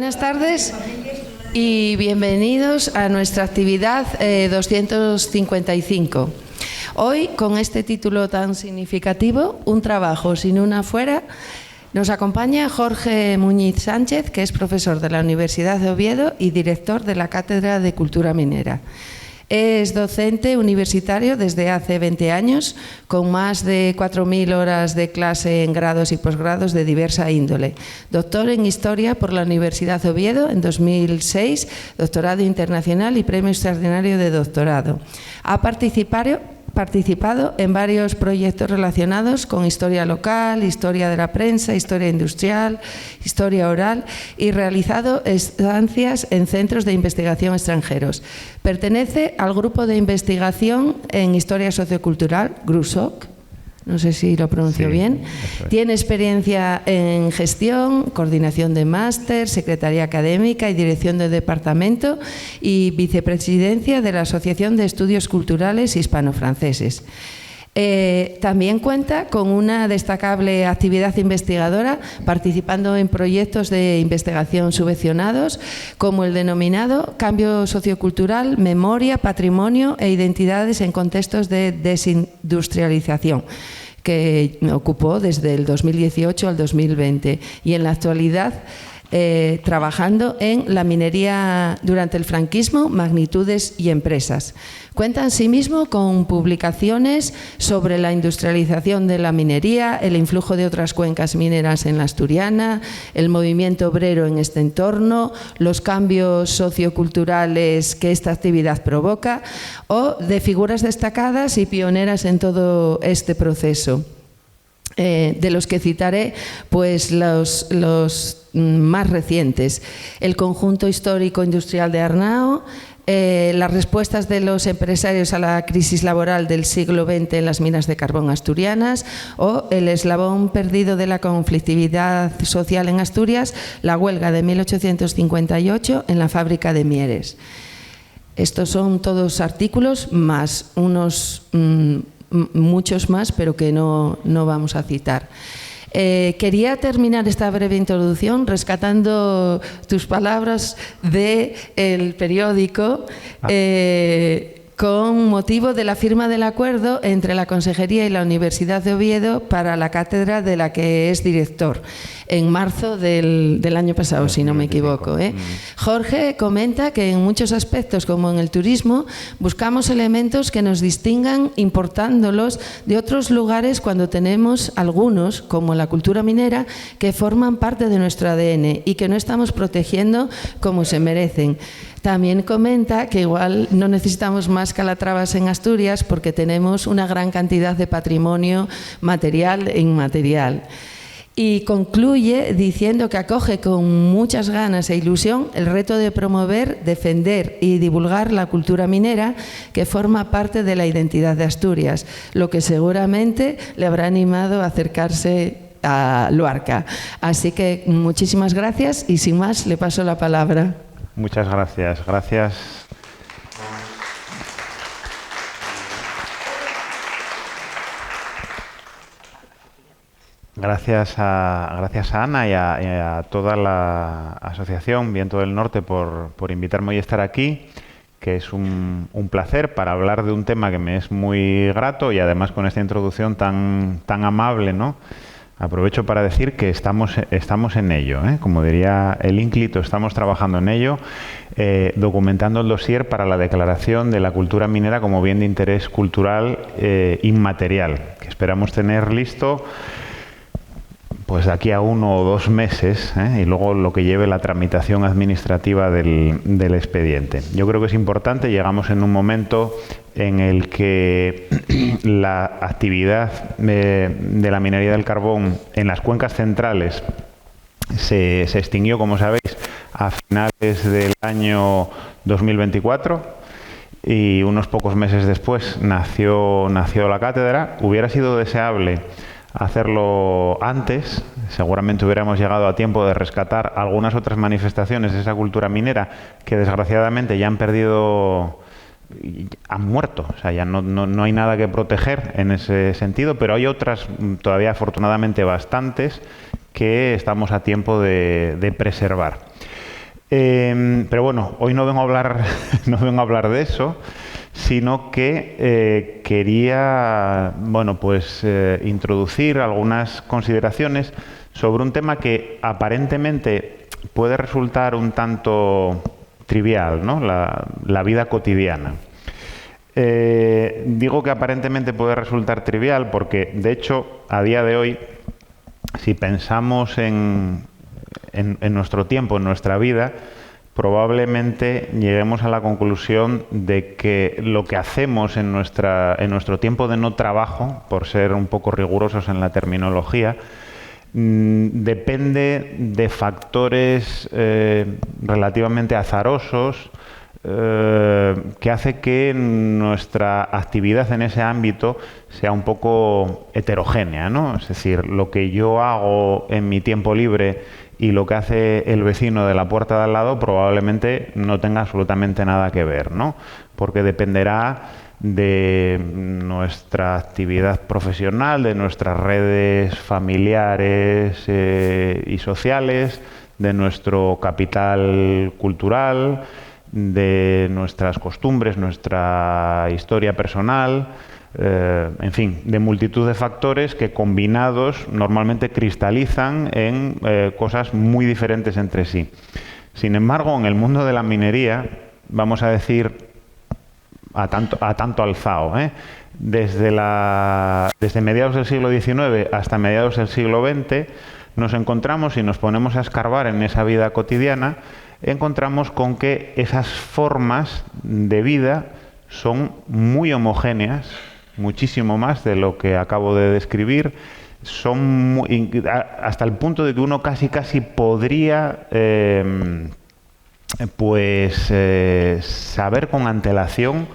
Buenas tardes y bienvenidos a nuestra actividad 255. Hoy, con este título tan significativo, Un trabajo sin una fuera, nos acompaña Jorge Muñiz Sánchez, que es profesor de la Universidad de Oviedo y director de la Cátedra de Cultura Minera. Es docente universitario desde hace 20 años, con más de 4.000 horas de clase en grados y posgrados de diversa índole. Doctor en Historia por la Universidad de Oviedo en 2006, doctorado internacional y premio extraordinario de doctorado. Ha participado en varios proyectos relacionados con historia local, historia de la prensa, historia industrial, historia oral y realizado estancias en centros de investigación extranjeros. Pertenece al grupo de investigación en historia sociocultural, GRUSOC. No sé si lo pronuncio bien. Tiene experiencia en gestión, coordinación de máster, secretaría académica y dirección de departamento y vicepresidencia de la Asociación de Estudios Culturales Hispano-Franceses. También cuenta con una destacable actividad investigadora, participando en proyectos de investigación subvencionados, como el denominado Cambio Sociocultural, Memoria, Patrimonio e Identidades en Contextos de Desindustrialización, que me ocupó desde el 2018 al 2020 y en la actualidad trabajando en la minería durante el franquismo, magnitudes y empresas. Cuenta asimismo con publicaciones sobre la industrialización de la minería, el influjo de otras cuencas mineras en la asturiana, el movimiento obrero en este entorno, los cambios socioculturales que esta actividad provoca o de figuras destacadas y pioneras en todo este proceso. De los que citaré pues los más recientes: el conjunto histórico industrial de Arnao, las respuestas de los empresarios a la crisis laboral del siglo XX en las minas de carbón asturianas, o el eslabón perdido de la conflictividad social en Asturias, la huelga de 1858 en la fábrica de Mieres. Estos son todos artículos más unos muchos más, pero que no vamos a citar. Quería terminar esta breve introducción rescatando tus palabras del periódico con motivo de la firma del acuerdo entre la Consejería y la Universidad de Oviedo para la cátedra de la que es director, en marzo del año pasado, si no me equivoco. Jorge comenta que en muchos aspectos, como en el turismo, buscamos elementos que nos distingan importándolos de otros lugares cuando tenemos algunos, como la cultura minera, que forman parte de nuestro ADN y que no estamos protegiendo como se merecen. También comenta que igual no necesitamos más calatravas en Asturias porque tenemos una gran cantidad de patrimonio material e inmaterial. Y concluye diciendo que acoge con muchas ganas e ilusión el reto de promover, defender y divulgar la cultura minera que forma parte de la identidad de Asturias, lo que seguramente le habrá animado a acercarse a Luarca. Así que muchísimas gracias y sin más le paso la palabra. Muchas gracias. Gracias. Gracias a Ana y a toda la asociación Viento del Norte por invitarme hoy a estar aquí, que es un placer para hablar de un tema que me es muy grato y además con esta introducción tan amable, ¿no? Aprovecho para decir que estamos en ello, como diría el ínclito, estamos trabajando en ello, documentando el dossier para la declaración de la cultura minera como bien de interés cultural inmaterial, que esperamos tener listo pues de aquí a 1 o 2 meses, y luego lo que lleve la tramitación administrativa del expediente. Yo creo que es importante, llegamos en un momento en el que la actividad de la minería del carbón en las cuencas centrales se extinguió, como sabéis, a finales del año 2024 y unos pocos meses después nació la cátedra. Hubiera sido deseable hacerlo antes, seguramente hubiéramos llegado a tiempo de rescatar algunas otras manifestaciones de esa cultura minera que desgraciadamente ya han muerto, o sea, ya no hay nada que proteger en ese sentido, pero hay otras todavía afortunadamente bastantes que estamos a tiempo de preservar. Pero bueno, hoy no vengo a hablar, no vengo a hablar de eso, sino que quería, bueno, pues introducir algunas consideraciones sobre un tema que aparentemente puede resultar un tanto trivial, ¿no? La vida cotidiana. Digo que aparentemente puede resultar trivial porque, de hecho, a día de hoy, si pensamos en nuestro tiempo, en nuestra vida, probablemente lleguemos a la conclusión de que lo que hacemos en nuestro tiempo de no trabajo, por ser un poco rigurosos en la terminología, depende de factores relativamente azarosos, que hace que nuestra actividad en ese ámbito sea un poco heterogénea, ¿no? Es decir, lo que yo hago en mi tiempo libre y lo que hace el vecino de la puerta de al lado probablemente no tenga absolutamente nada que ver, ¿no? Porque dependerá de nuestra actividad profesional, de nuestras redes familiares y sociales, de nuestro capital cultural, de nuestras costumbres, nuestra historia personal, en fin, de multitud de factores que combinados normalmente cristalizan en cosas muy diferentes entre sí. Sin embargo, en el mundo de la minería, vamos a decir a tanto alzado, desde mediados del siglo XIX hasta mediados del siglo XX, nos encontramos y nos ponemos a escarbar en esa vida cotidiana, encontramos con que esas formas de vida son muy homogéneas, muchísimo más de lo que acabo de describir, son hasta el punto de que uno casi podría saber con antelación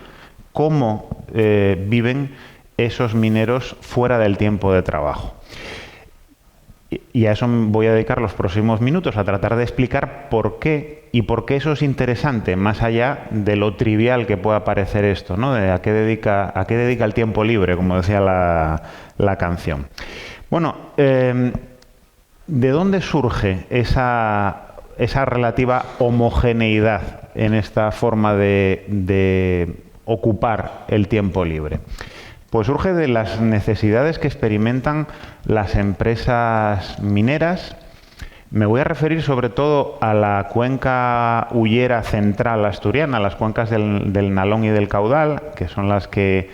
cómo viven esos mineros fuera del tiempo de trabajo. Y a eso voy a dedicar los próximos minutos, a tratar de explicar por qué y por qué eso es interesante, más allá de lo trivial que pueda parecer esto, ¿no? De a qué dedica el tiempo libre, como decía la canción. Bueno, ¿de dónde surge esa relativa homogeneidad en esta forma de ocupar el tiempo libre? Pues surge de las necesidades que experimentan las empresas mineras. Me voy a referir sobre todo a la cuenca hullera central asturiana, las cuencas del Nalón y del Caudal, que son las que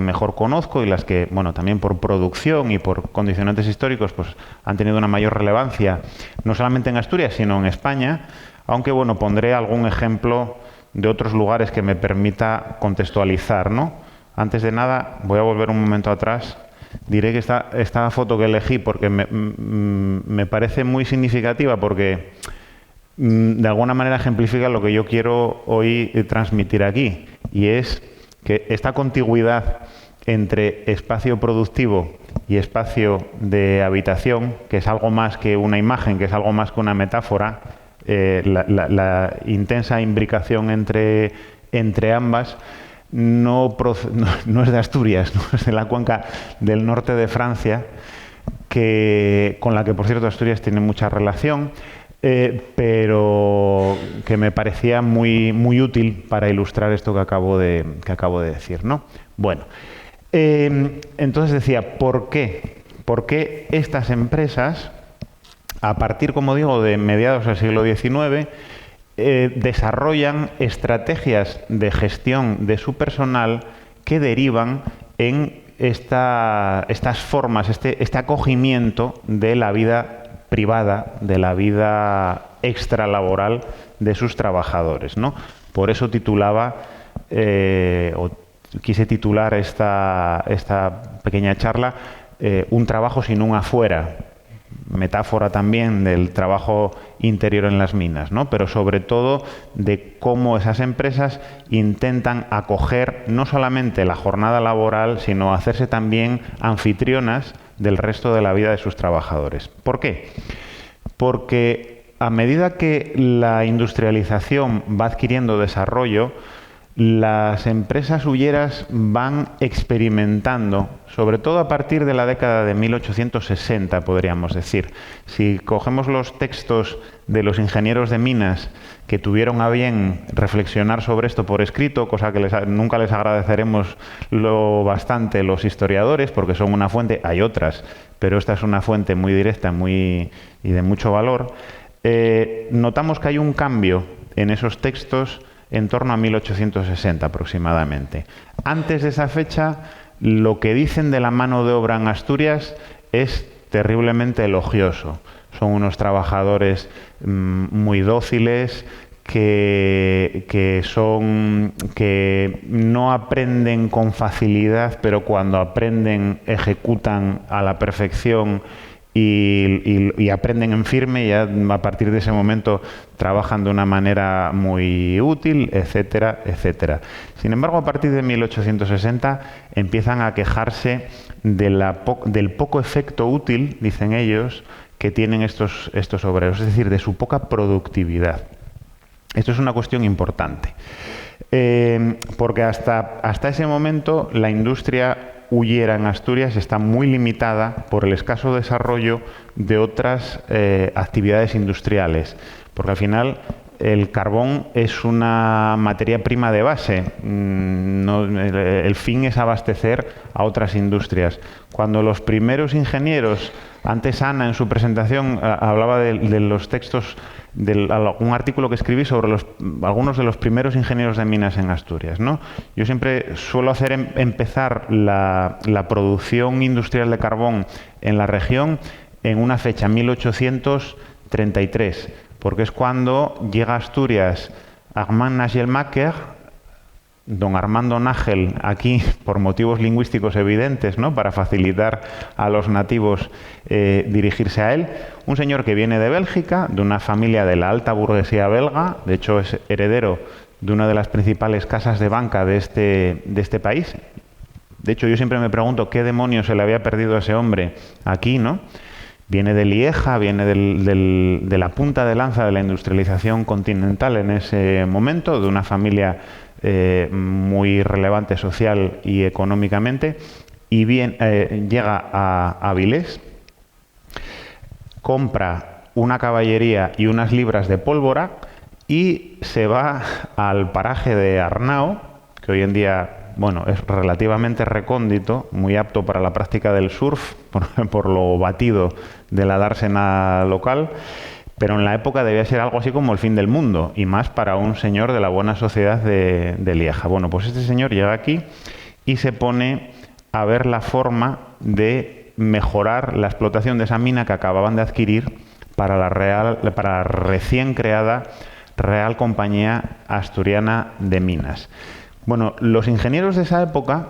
mejor conozco y las que, bueno, también por producción y por condicionantes históricos, pues han tenido una mayor relevancia, no solamente en Asturias, sino en España, aunque, bueno, pondré algún ejemplo de otros lugares que me permita contextualizar, ¿no? Antes de nada, voy a volver un momento atrás. Diré que esta foto que elegí porque me parece muy significativa porque de alguna manera ejemplifica lo que yo quiero hoy transmitir aquí, y es que esta contigüidad entre espacio productivo y espacio de habitación, que es algo más que una imagen, que es algo más que una metáfora, la intensa imbricación entre ambas, no es de Asturias, no es de la cuenca del norte de Francia, con la que, por cierto, Asturias tiene mucha relación, pero que me parecía muy útil para ilustrar esto que acabo de decir, ¿no? Bueno, entonces decía, ¿por qué? ¿Por qué estas empresas, a partir, como digo, de mediados del siglo XIX, desarrollan estrategias de gestión de su personal que derivan en estas formas, este acogimiento de la vida privada, de la vida extralaboral de sus trabajadores, ¿no? Por eso quise titular esta pequeña charla Un trabajo sin un afuera, metáfora también del trabajo interior en las minas, ¿no? Pero sobre todo de cómo esas empresas intentan acoger no solamente la jornada laboral, sino hacerse también anfitrionas del resto de la vida de sus trabajadores. ¿Por qué? Porque a medida que la industrialización va adquiriendo desarrollo, las empresas hulleras van experimentando, sobre todo a partir de la década de 1860, podríamos decir. Si cogemos los textos de los ingenieros de minas que tuvieron a bien reflexionar sobre esto por escrito, cosa que nunca les agradeceremos lo bastante los historiadores, porque son una fuente, hay otras, pero esta es una fuente muy directa y de mucho valor, notamos que hay un cambio en esos textos en torno a 1860 aproximadamente. Antes de esa fecha, lo que dicen de la mano de obra en Asturias es terriblemente elogioso. Son unos trabajadores muy dóciles, que no aprenden con facilidad, pero cuando aprenden ejecutan a la perfección y aprenden en firme, y ya a partir de ese momento trabajan de una manera muy útil, etcétera, etcétera. Sin embargo, a partir de 1860 empiezan a quejarse del poco efecto útil, dicen ellos, que tienen estos obreros, es decir, de su poca productividad. Esto es una cuestión importante, porque hasta ese momento la industria hullera en Asturias está muy limitada por el escaso desarrollo de otras actividades industriales, porque al final el carbón es una materia prima de base, el fin es abastecer a otras industrias. Cuando los primeros ingenieros, antes Ana en su presentación hablaba de los textos, un artículo que escribí sobre algunos de los primeros ingenieros de minas en Asturias, ¿no? Yo siempre suelo hacer empezar la producción industrial de carbón en la región en una fecha, 1833, porque es cuando llega a Asturias Armand Nagelmacher, don Armando Nájel, aquí por motivos lingüísticos evidentes, ¿no?, para facilitar a los nativos dirigirse a él. Un señor que viene de Bélgica, de una familia de la alta burguesía belga, de hecho es heredero de una de las principales casas de banca de este país. De hecho, yo siempre me pregunto qué demonios se le había perdido a ese hombre aquí, ¿no? Viene de Lieja, viene de la punta de lanza de la industrialización continental en ese momento, de una familia muy relevante social y económicamente, y llega a Avilés, compra una caballería y unas libras de pólvora y se va al paraje de Arnao, que hoy en día, bueno, es relativamente recóndito, muy apto para la práctica del surf, por lo batido de la dársena local, pero en la época debía ser algo así como el fin del mundo, y más para un señor de la buena sociedad de Lieja. Bueno, pues este señor llega aquí y se pone a ver la forma de mejorar la explotación de esa mina que acababan de adquirir para la recién creada Real Compañía Asturiana de Minas. Bueno, los ingenieros de esa época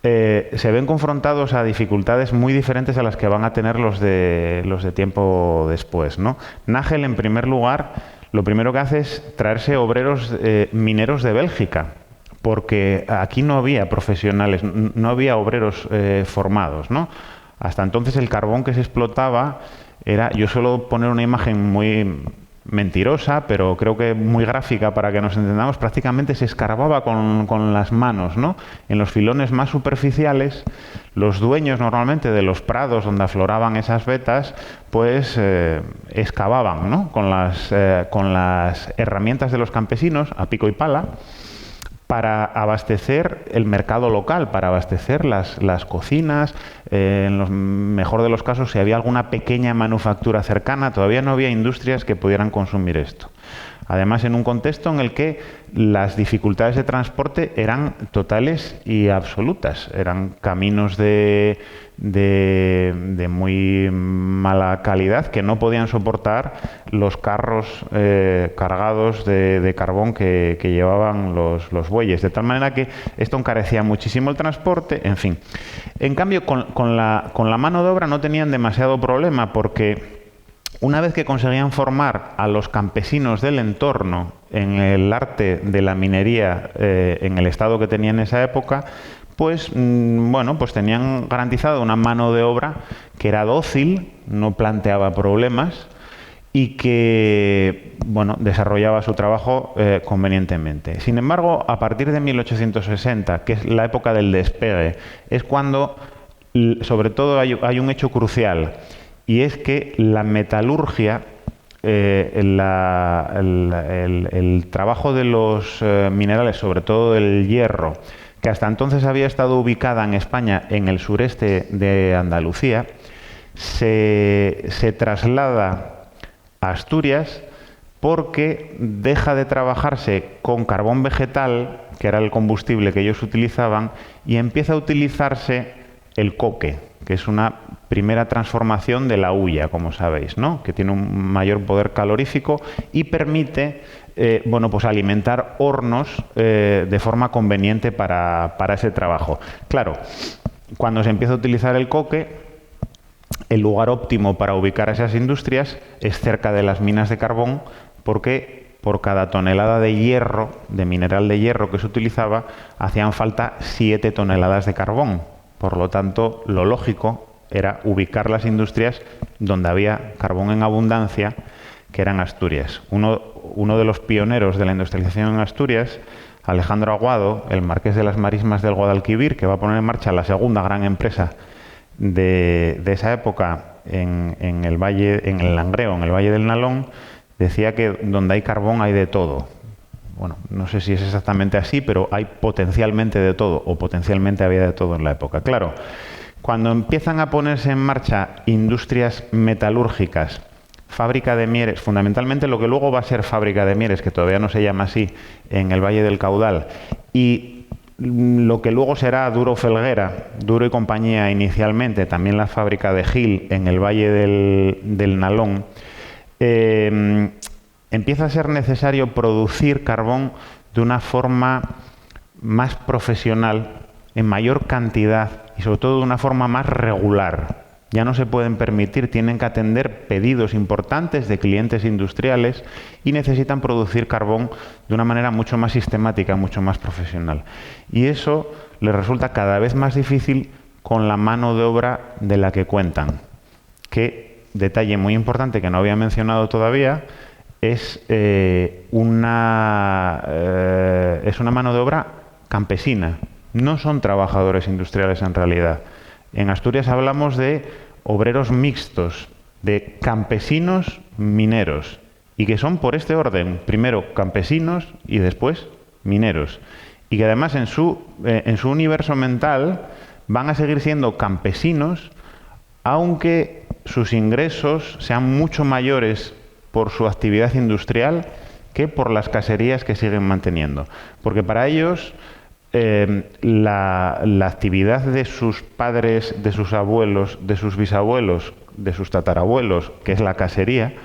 se ven confrontados a dificultades muy diferentes a las que van a tener los de tiempo después, ¿no? Nájel, en primer lugar, lo primero que hace es traerse obreros mineros de Bélgica, porque aquí no había profesionales, no había obreros formados, ¿no? Hasta entonces el carbón que se explotaba era, yo suelo poner una imagen muy mentirosa, pero creo que muy gráfica para que nos entendamos, prácticamente se escarbaba con las manos, ¿no? En los filones más superficiales, los dueños normalmente de los prados donde afloraban esas vetas, pues excavaban, ¿no?, con las herramientas de los campesinos, a pico y pala, para abastecer el mercado local, para abastecer las cocinas. En lo mejor de los casos, si había alguna pequeña manufactura cercana, todavía no había industrias que pudieran consumir esto. Además, en un contexto en el que las dificultades de transporte eran totales y absolutas. Eran caminos de muy mala calidad que no podían soportar los carros cargados de carbón que llevaban los bueyes. De tal manera que esto encarecía muchísimo el transporte, en fin. En cambio, con la mano de obra no tenían demasiado problema, porque una vez que conseguían formar a los campesinos del entorno en el arte de la minería en el estado que tenían en esa época, pues bueno, pues tenían garantizado una mano de obra que era dócil, no planteaba problemas y que bueno, desarrollaba su trabajo convenientemente. Sin embargo, a partir de 1860, que es la época del despegue, es cuando, sobre todo, hay un hecho crucial, y es que la metalurgia, el trabajo de los minerales, sobre todo el hierro, que hasta entonces había estado ubicada en España, en el sureste de Andalucía, se traslada a Asturias porque deja de trabajarse con carbón vegetal, que era el combustible que ellos utilizaban, y empieza a utilizarse el coque, que es una primera transformación de la hulla, como sabéis, ¿no? Que tiene un mayor poder calorífico y permite bueno, pues alimentar hornos de forma conveniente para ese trabajo. Claro, cuando se empieza a utilizar el coque, el lugar óptimo para ubicar esas industrias es cerca de las minas de carbón, porque por cada tonelada de hierro, de mineral de hierro que se utilizaba, hacían falta 7 toneladas de carbón. Por lo tanto, lo lógico era ubicar las industrias donde había carbón en abundancia, que eran Asturias. Uno de los pioneros de la industrialización en Asturias, Alejandro Aguado, el marqués de las Marismas del Guadalquivir, que va a poner en marcha la segunda gran empresa de esa época en el valle, en el Langreo, en el Valle del Nalón, decía que donde hay carbón hay de todo. Bueno, no sé si es exactamente así, pero hay potencialmente de todo, o potencialmente había de todo en la época. Claro, cuando empiezan a ponerse en marcha industrias metalúrgicas, fábrica de Mieres, fundamentalmente lo que luego va a ser fábrica de Mieres, que todavía no se llama así, en el Valle del Caudal, y lo que luego será Duro Felguera, Duro y compañía inicialmente, también la fábrica de Gil en el Valle del Nalón, empieza a ser necesario producir carbón de una forma más profesional, en mayor cantidad y sobre todo de una forma más regular. Ya no se pueden permitir, tienen que atender pedidos importantes de clientes industriales y necesitan producir carbón de una manera mucho más sistemática, mucho más profesional. Y eso les resulta cada vez más difícil con la mano de obra de la que cuentan. Que, detalle muy importante que no había mencionado todavía, es una mano de obra campesina. No son trabajadores industriales en realidad. En Asturias hablamos de obreros mixtos, de campesinos mineros, y que son por este orden, primero campesinos y después mineros. Y que además en su universo mental van a seguir siendo campesinos, aunque sus ingresos sean mucho mayores por su actividad industrial que por las caserías que siguen manteniendo. Porque para ellos la actividad de sus padres, de sus abuelos, de sus bisabuelos, de sus tatarabuelos, que es la casería,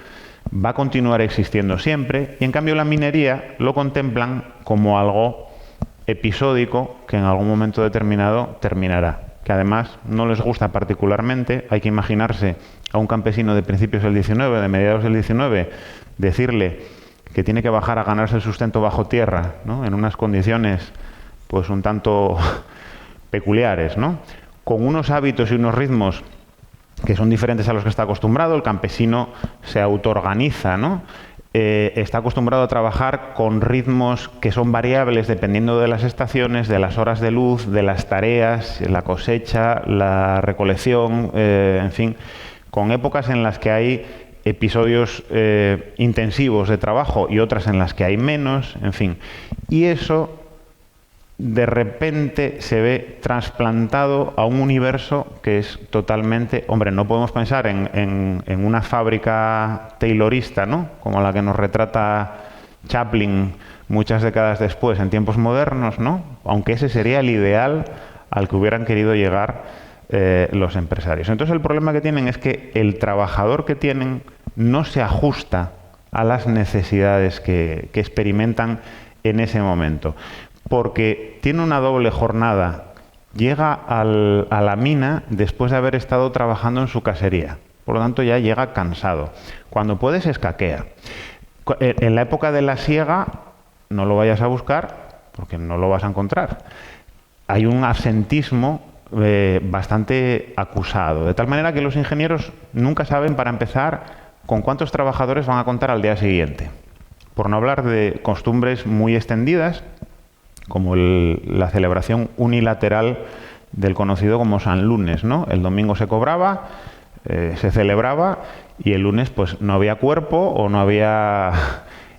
va a continuar existiendo siempre, y en cambio la minería lo contemplan como algo episódico que en algún momento determinado terminará, que además no les gusta particularmente. Hay que imaginarse a un campesino de principios del 19, de mediados del 19, decirle que tiene que bajar a ganarse el sustento bajo tierra, ¿no? En unas condiciones pues un tanto peculiares, ¿no? Con unos hábitos y unos ritmos que son diferentes a los que está acostumbrado. El campesino se autoorganiza, ¿no? Está acostumbrado a trabajar con ritmos que son variables dependiendo de las estaciones, de las horas de luz, de las tareas, la cosecha, la recolección, en fin, con épocas en las que hay episodios intensivos de trabajo y otras en las que hay menos, en fin. Y eso de repente se ve trasplantado a un universo que es totalmente... Hombre, no podemos pensar en una fábrica taylorista, ¿no?, como la que nos retrata Chaplin muchas décadas después, en tiempos modernos, ¿no?, aunque ese sería el ideal al que hubieran querido llegar los empresarios. Entonces el problema que tienen es que el trabajador que tienen no se ajusta a las necesidades que experimentan en ese momento, porque tiene una doble jornada. Llega a la mina después de haber estado trabajando en su casería, por lo tanto ya llega cansado. Cuando puede se escaquea. En la época de la siega no lo vayas a buscar porque no lo vas a encontrar. Hay un absentismo bastante acusado, de tal manera que los ingenieros nunca saben, para empezar, con cuántos trabajadores van a contar al día siguiente. Por no hablar de costumbres muy extendidas, como la celebración unilateral del conocido como San Lunes, ¿no? El domingo se cobraba, se celebraba, y el lunes pues no había cuerpo o no había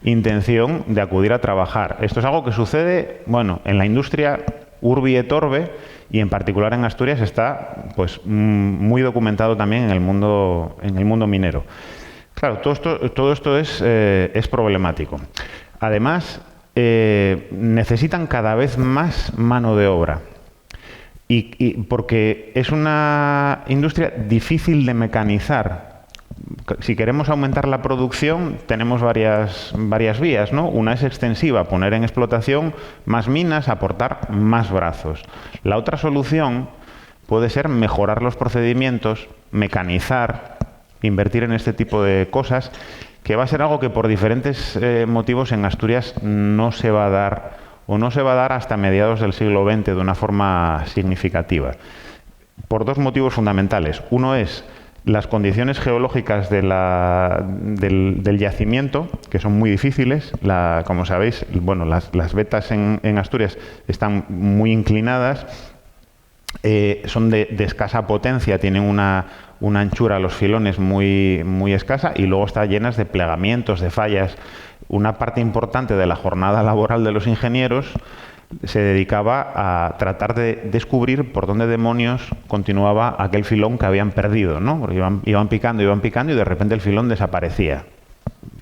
intención de acudir a trabajar. Esto es algo que sucede, bueno, en la industria urbi et orbe, y en particular en Asturias está pues muy documentado también en el mundo minero. Claro, todo esto es problemático. Además, necesitan cada vez más mano de obra. Y porque es una industria difícil de mecanizar. Si queremos aumentar la producción, tenemos varias vías, ¿no? Una es extensiva, poner en explotación más minas, aportar más brazos. La otra solución puede ser mejorar los procedimientos, mecanizar, invertir en este tipo de cosas, que va a ser algo que por diferentes motivos en Asturias no se va a dar, o no se va a dar hasta mediados del siglo XX de una forma significativa. Por dos motivos fundamentales. Uno es las condiciones geológicas del yacimiento, que son muy difíciles. Como sabéis, bueno, las vetas en Asturias están muy inclinadas, son de escasa potencia, tienen una anchura a los filones muy escasa, y luego están llenas de plegamientos, de fallas. Una parte importante de la jornada laboral de los ingenieros se dedicaba a tratar de descubrir por dónde demonios continuaba aquel filón que habían perdido, ¿no? Porque iban picando y de repente el filón desaparecía.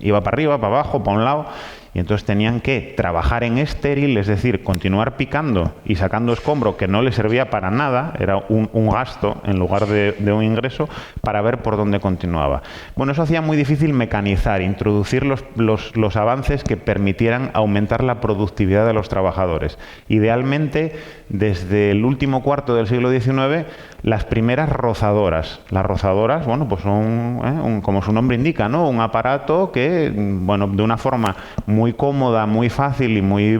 Iba para arriba, para abajo, para un lado, y entonces tenían que trabajar en estéril, es decir, continuar picando y sacando escombro que no les servía para nada, era un gasto en lugar de un ingreso, para ver por dónde continuaba. Bueno, eso hacía muy difícil mecanizar, introducir los avances que permitieran aumentar la productividad de los trabajadores. Idealmente, desde el último cuarto del siglo XIX, las primeras rozadoras. Las rozadoras, bueno, pues son, como su nombre indica, ¿no? Un aparato que, bueno, de una forma muy cómoda, muy fácil y muy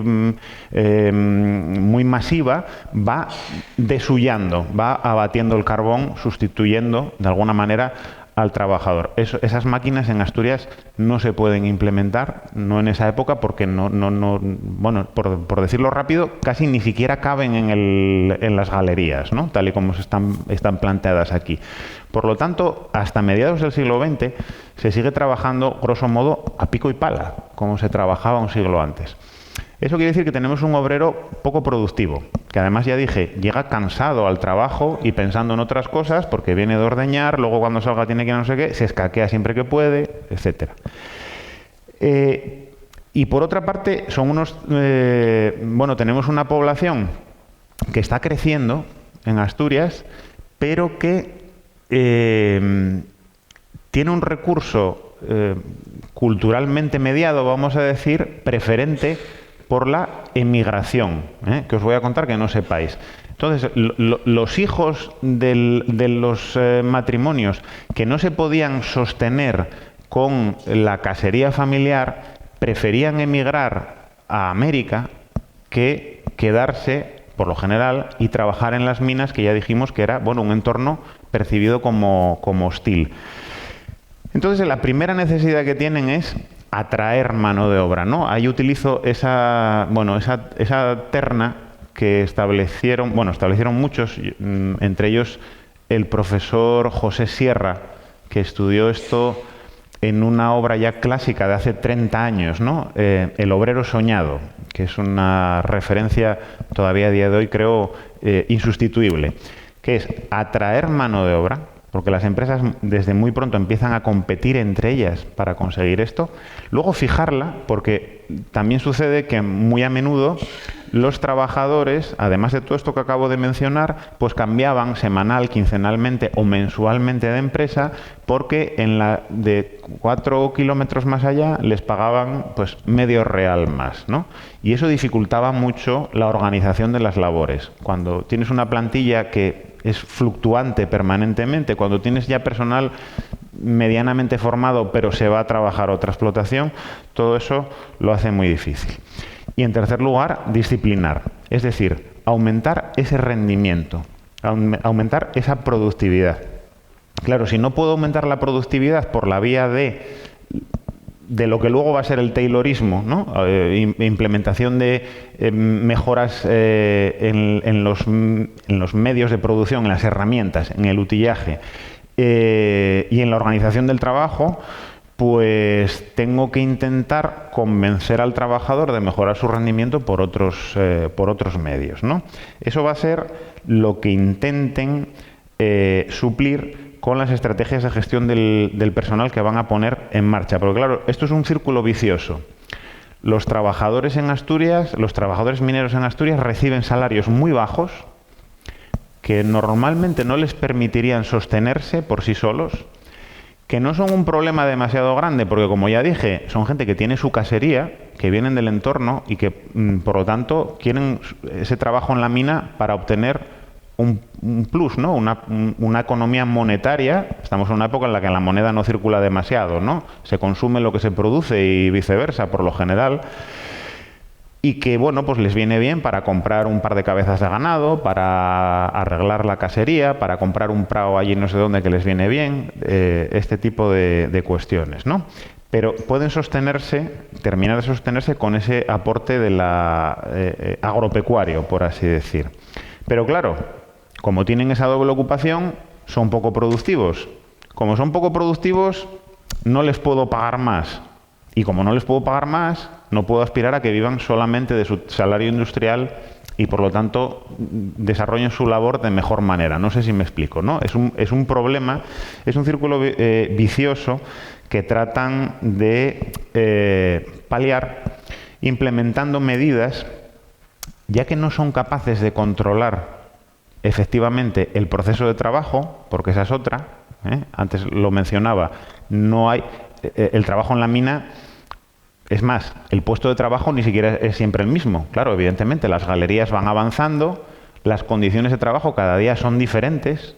masiva, va desullando, va abatiendo el carbón, sustituyendo de alguna manera al trabajador. Esas máquinas en Asturias no se pueden implementar, no en esa época, porque bueno, por decirlo rápido, casi ni siquiera caben en las galerías, ¿no? Tal y como están planteadas aquí. Por lo tanto, hasta mediados del siglo XX se sigue trabajando, grosso modo, a pico y pala, como se trabajaba un siglo antes. Eso quiere decir que tenemos un obrero poco productivo, que además, ya dije, llega cansado al trabajo y pensando en otras cosas, porque viene de ordeñar, luego cuando salga tiene que no sé qué, se escaquea siempre que puede, etc. Y por otra parte, tenemos una población que está creciendo en Asturias, pero que tiene un recurso culturalmente mediado, vamos a decir, preferente por la emigración, que os voy a contar que no sepáis. Entonces, los hijos de los matrimonios que no se podían sostener con la casería familiar preferían emigrar a América que quedarse, por lo general, y trabajar en las minas, que ya dijimos que era, bueno, un entorno percibido como hostil. Entonces, la primera necesidad que tienen es atraer mano de obra, ¿no? Ahí utilizo esa terna que establecieron muchos, entre ellos el profesor José Sierra, que estudió esto en una obra ya clásica de hace 30 años, ¿no? El obrero soñado, que es una referencia todavía a día de hoy, creo, insustituible, que es atraer mano de obra, porque las empresas desde muy pronto empiezan a competir entre ellas para conseguir esto. Luego fijarla, porque también sucede que muy a menudo los trabajadores, además de todo esto que acabo de mencionar, pues cambiaban semanal, quincenalmente o mensualmente de empresa, porque en la de 4 kilómetros más allá les pagaban pues medio real más, ¿no? Y eso dificultaba mucho la organización de las labores. Cuando tienes una plantilla que es fluctuante permanentemente, cuando tienes ya personal medianamente formado pero se va a trabajar a otra explotación, todo eso lo hace muy difícil. Y en tercer lugar, disciplinar, es decir, aumentar ese rendimiento, aumentar esa productividad. Claro, si no puedo aumentar la productividad por la vía de lo que luego va a ser el taylorismo, ¿no? Implementación de mejoras en los medios de producción, en las herramientas, en el utillaje y en la organización del trabajo, pues tengo que intentar convencer al trabajador de mejorar su rendimiento por otros medios, ¿no? Eso va a ser lo que intenten suplir con las estrategias de gestión del personal que van a poner en marcha. Porque claro, esto es un círculo vicioso. Los trabajadores mineros en Asturias reciben salarios muy bajos que normalmente no les permitirían sostenerse por sí solos, que no son un problema demasiado grande, porque como ya dije, son gente que tiene su casería, que vienen del entorno y que, por lo tanto, quieren ese trabajo en la mina para obtener un plus, ¿no? Una economía monetaria. Estamos en una época en la que la moneda no circula demasiado, ¿no? Se consume lo que se produce y viceversa, por lo general. Y que, bueno, pues les viene bien para comprar un par de cabezas de ganado, para arreglar la casería, para comprar un prado allí no sé dónde que les viene bien, este tipo de cuestiones, ¿no? Pero pueden terminar de sostenerse con ese aporte de agropecuario, por así decir. Pero claro, como tienen esa doble ocupación, son poco productivos. Como son poco productivos, no les puedo pagar más. Y como no les puedo pagar más, no puedo aspirar a que vivan solamente de su salario industrial y, por lo tanto, desarrollen su labor de mejor manera. No sé si me explico, ¿no? Es un problema, es un círculo vicioso que tratan de paliar implementando medidas, ya que no son capaces de controlar efectivamente el proceso de trabajo, porque esa es otra, antes lo mencionaba, no hay el trabajo en la mina. Es más, el puesto de trabajo ni siquiera es siempre el mismo. Claro, evidentemente, las galerías van avanzando, las condiciones de trabajo cada día son diferentes.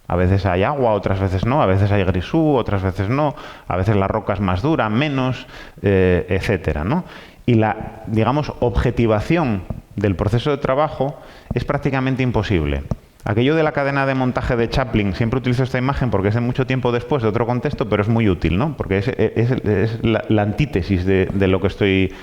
A veces hay agua, otras veces no, a veces hay grisú, otras veces no, a veces la roca es más dura, menos, etcétera, ¿no? Y la, digamos, objetivación del proceso de trabajo es prácticamente imposible. Aquello de la cadena de montaje de Chaplin, siempre utilizo esta imagen porque es de mucho tiempo después, de otro contexto, pero es muy útil, ¿no? Porque es la antítesis de lo que estoy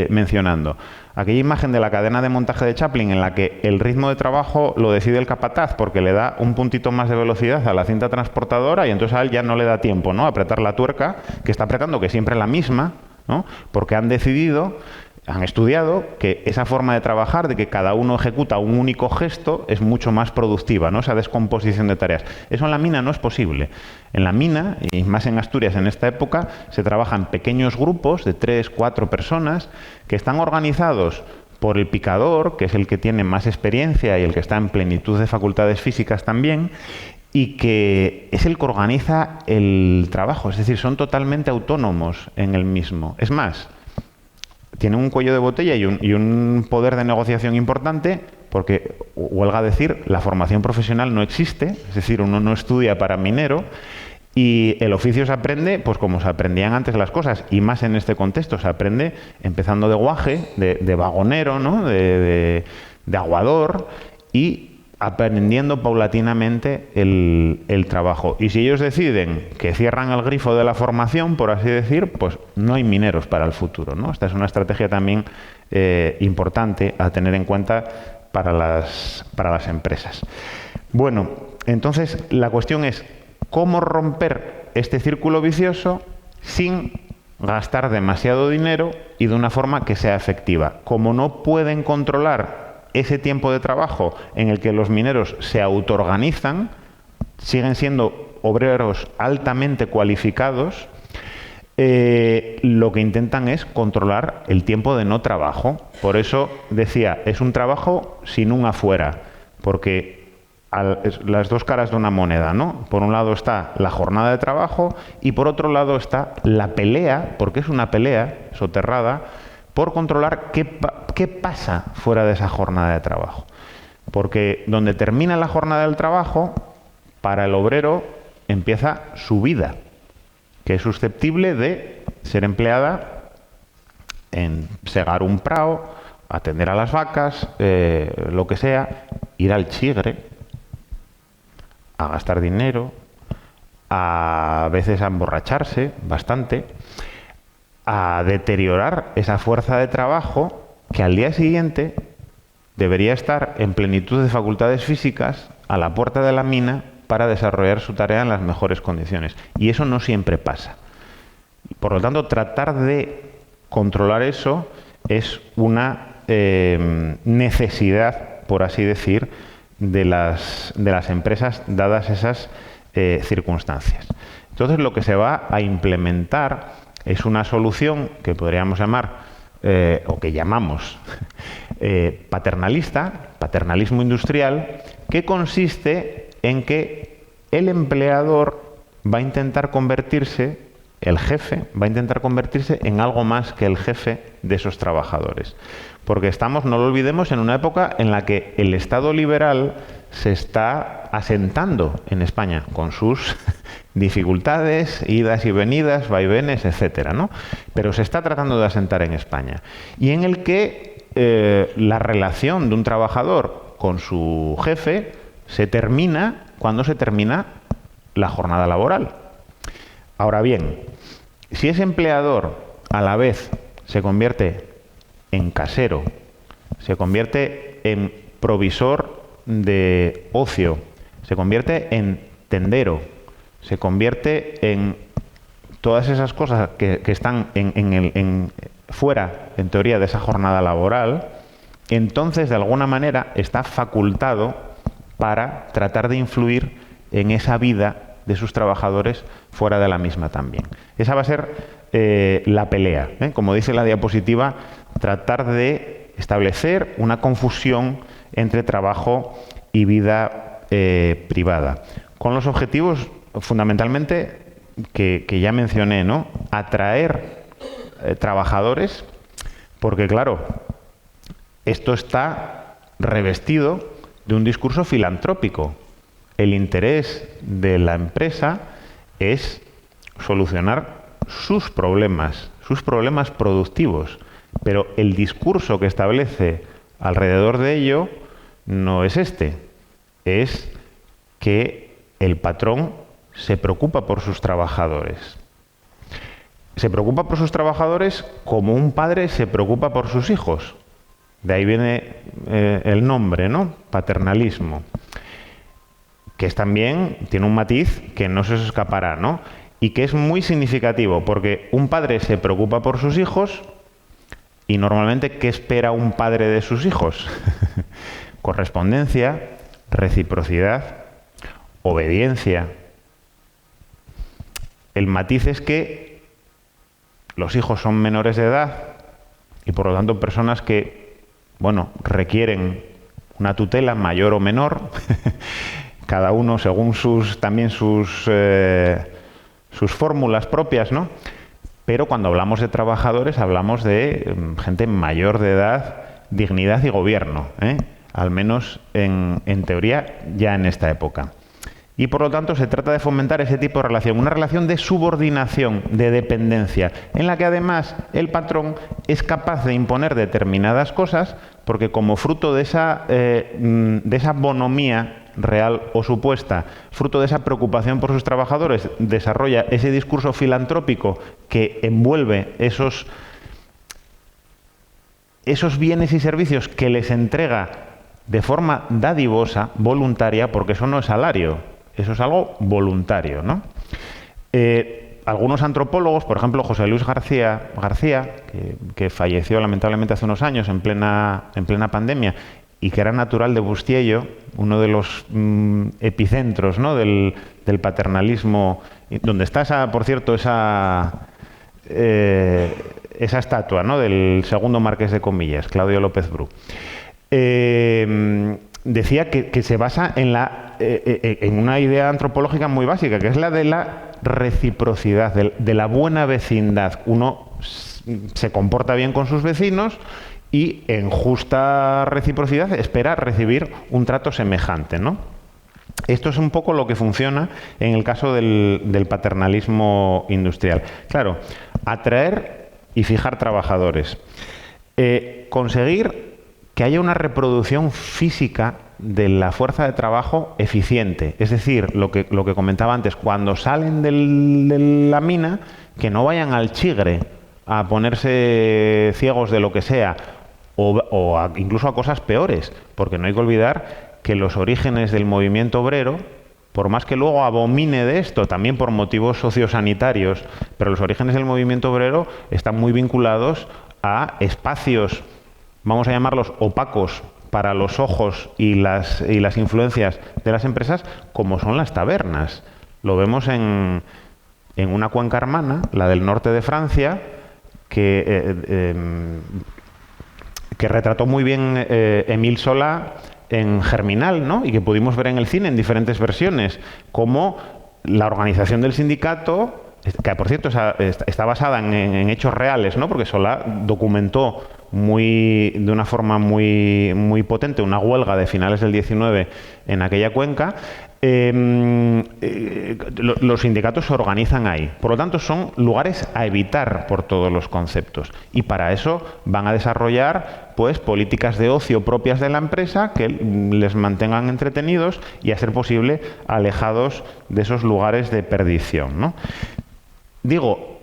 mencionando. Aquella imagen de la cadena de montaje de Chaplin en la que el ritmo de trabajo lo decide el capataz porque le da un puntito más de velocidad a la cinta transportadora y entonces a él ya no le da tiempo, ¿no?, a apretar la tuerca, que está apretando, que siempre es la misma, ¿no?, porque han estudiado que esa forma de trabajar, de que cada uno ejecuta un único gesto, es mucho más productiva, ¿no?, esa descomposición de tareas. Eso en la mina no es posible. En la mina, y más en Asturias en esta época, se trabaja en pequeños grupos de 3, 4 personas que están organizados por el picador, que es el que tiene más experiencia y el que está en plenitud de facultades físicas también, y que es el que organiza el trabajo. Es decir, son totalmente autónomos en el mismo. Es más, tienen un cuello de botella y un poder de negociación importante porque, huelga decir, la formación profesional no existe, es decir, uno no estudia para minero y el oficio se aprende pues como se aprendían antes las cosas, y más en este contexto, se aprende empezando de guaje, de vagonero, ¿no?, de aguador, y aprendiendo paulatinamente el trabajo. Y si ellos deciden que cierran el grifo de la formación, por así decir, pues no hay mineros para el futuro, ¿no? Esta es una estrategia también importante a tener en cuenta para las empresas. Bueno, entonces la cuestión es cómo romper este círculo vicioso sin gastar demasiado dinero y de una forma que sea efectiva. Como no pueden controlar ese tiempo de trabajo en el que los mineros se autoorganizan, siguen siendo obreros altamente cualificados, lo que intentan es controlar el tiempo de no trabajo. Por eso decía, es un trabajo sin un afuera, porque las dos caras de una moneda, ¿no? Por un lado está la jornada de trabajo y por otro lado está la pelea, porque es una pelea soterrada, por controlar qué pasa fuera de esa jornada de trabajo. Porque donde termina la jornada del trabajo, para el obrero empieza su vida, que es susceptible de ser empleada en segar un prao, atender a las vacas, lo que sea, ir al chigre, a gastar dinero, a veces a emborracharse bastante, a deteriorar esa fuerza de trabajo que al día siguiente debería estar en plenitud de facultades físicas a la puerta de la mina para desarrollar su tarea en las mejores condiciones. Y eso no siempre pasa. Por lo tanto, tratar de controlar eso es una necesidad, por así decir, de las empresas, dadas esas circunstancias. Entonces, lo que se va a implementar es una solución que podríamos llamar, o que llamamos, paternalista, paternalismo industrial, que consiste en que el empleador va a intentar convertirse, el jefe va a intentar convertirse en algo más que el jefe de esos trabajadores. Porque estamos, no lo olvidemos, en una época en la que el Estado liberal se está asentando en España, con sus dificultades, idas y venidas, vaivenes, etcétera, ¿no? Pero se está tratando de asentar en España. Y en el que la relación de un trabajador con su jefe se termina cuando se termina la jornada laboral. Ahora bien, si ese empleador a la vez se convierte en casero, se convierte en provisor de ocio, se convierte en tendero, se convierte en todas esas cosas que están fuera, en teoría, de esa jornada laboral, entonces, de alguna manera, está facultado para tratar de influir en esa vida de sus trabajadores fuera de la misma también. Esa va a ser la pelea, ¿eh? Como dice la diapositiva, tratar de establecer una confusión entre trabajo y vida privada, con los objetivos fundamentalmente que ya mencioné, ¿no? Atraer trabajadores, porque claro, esto está revestido de un discurso filantrópico. El interés de la empresa es solucionar sus problemas productivos, pero el discurso que establece alrededor de ello no es este, es que el patrón se preocupa por sus trabajadores. Se preocupa por sus trabajadores como un padre se preocupa por sus hijos. De ahí viene el nombre, ¿no? Paternalismo. Que es también, tiene un matiz que no se os escapará, ¿no? Y que es muy significativo, porque un padre se preocupa por sus hijos y normalmente, ¿qué espera un padre de sus hijos? Correspondencia, reciprocidad, obediencia. El matiz es que los hijos son menores de edad y por lo tanto personas que, bueno, requieren una tutela mayor o menor, cada uno según sus fórmulas propias, ¿no? Pero cuando hablamos de trabajadores hablamos de gente mayor de edad, dignidad y gobierno, ¿eh? Al menos en teoría ya en esta época. Y por lo tanto se trata de fomentar ese tipo de relación, una relación de subordinación, de dependencia, en la que además el patrón es capaz de imponer determinadas cosas, porque como fruto de esa bonomía real o supuesta, fruto de esa preocupación por sus trabajadores, desarrolla ese discurso filantrópico que envuelve esos bienes y servicios que les entrega de forma dadivosa, voluntaria, porque eso no es salario, eso es algo voluntario, ¿no? Algunos antropólogos, por ejemplo, José Luis García, que falleció lamentablemente hace unos años en plena pandemia, y que era natural de Bustiello, uno de los epicentros, ¿no? del paternalismo, donde está, por cierto, esa estatua, ¿no? Del segundo marqués de Comillas, Claudio López Bru. Decía que se basa en una idea antropológica muy básica, que es la de la reciprocidad, de la buena vecindad. Uno se comporta bien con sus vecinos y en justa reciprocidad espera recibir un trato semejante, ¿no? Esto es un poco lo que funciona en el caso del paternalismo industrial. Claro, atraer y fijar trabajadores. Conseguir que haya una reproducción física de la fuerza de trabajo eficiente. Es decir, lo que comentaba antes, cuando salen de la mina, que no vayan al chigre a ponerse ciegos de lo que sea, incluso a cosas peores, porque no hay que olvidar que los orígenes del movimiento obrero, por más que luego abomine de esto, también por motivos sociosanitarios, pero los orígenes del movimiento obrero están muy vinculados a espacios, vamos a llamarlos opacos, para los ojos y las influencias de las empresas, como son las tabernas. Lo vemos en una cuenca hermana, la del norte de Francia, que retrató muy bien Émile Zola en Germinal, ¿no? Y que pudimos ver en el cine en diferentes versiones, como la organización del sindicato, que por cierto está basada en hechos reales, ¿no? Porque Zola documentó de una forma muy potente una huelga de finales del 19 en aquella cuenca. Los sindicatos se organizan ahí. Por lo tanto, son lugares a evitar por todos los conceptos. Y para eso van a desarrollar pues políticas de ocio propias de la empresa que les mantengan entretenidos y, a ser posible, alejados de esos lugares de perdición, ¿no? Digo,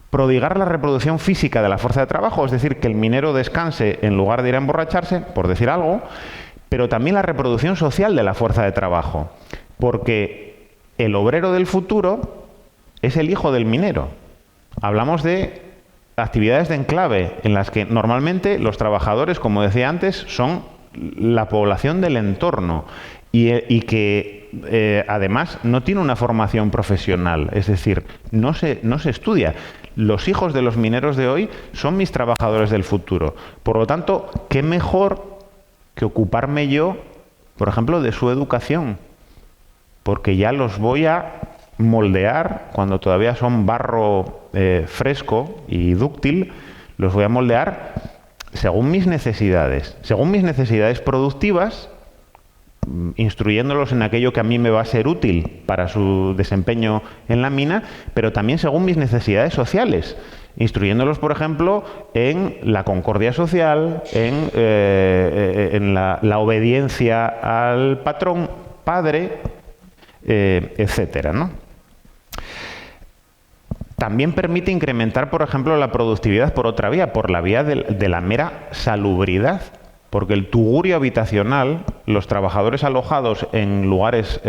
prodigar la reproducción física de la fuerza de trabajo, es decir, que el minero descanse en lugar de ir a emborracharse, por decir algo, pero también la reproducción social de la fuerza de trabajo, porque el obrero del futuro es el hijo del minero. Hablamos de actividades de enclave en las que normalmente los trabajadores, como decía antes, son la población del entorno y que además no tiene una formación profesional, es decir, no se estudia. Los hijos de los mineros de hoy son mis trabajadores del futuro. Por lo tanto, ¿qué mejor que ocuparme yo, por ejemplo, de su educación? Porque ya los voy a moldear cuando todavía son barro fresco y dúctil, los voy a moldear según mis necesidades productivas, instruyéndolos en aquello que a mí me va a ser útil para su desempeño en la mina, pero también según mis necesidades sociales, instruyéndolos, por ejemplo, en la concordia social, en la obediencia al patrón, padre, etcétera, ¿no? También permite incrementar, por ejemplo, la productividad por otra vía, por la vía de la mera salubridad. Porque el tugurio habitacional, los trabajadores alojados en lugares,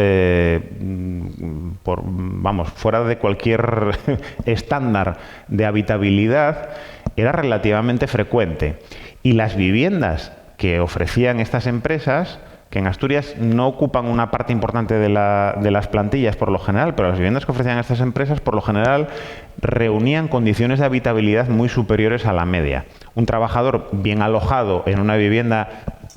fuera de cualquier estándar de habitabilidad, era relativamente frecuente. Y las viviendas que ofrecían estas empresas, que en Asturias no ocupan una parte importante de las plantillas por lo general, pero las viviendas que ofrecían estas empresas por lo general reunían condiciones de habitabilidad muy superiores a la media. Un trabajador bien alojado en una vivienda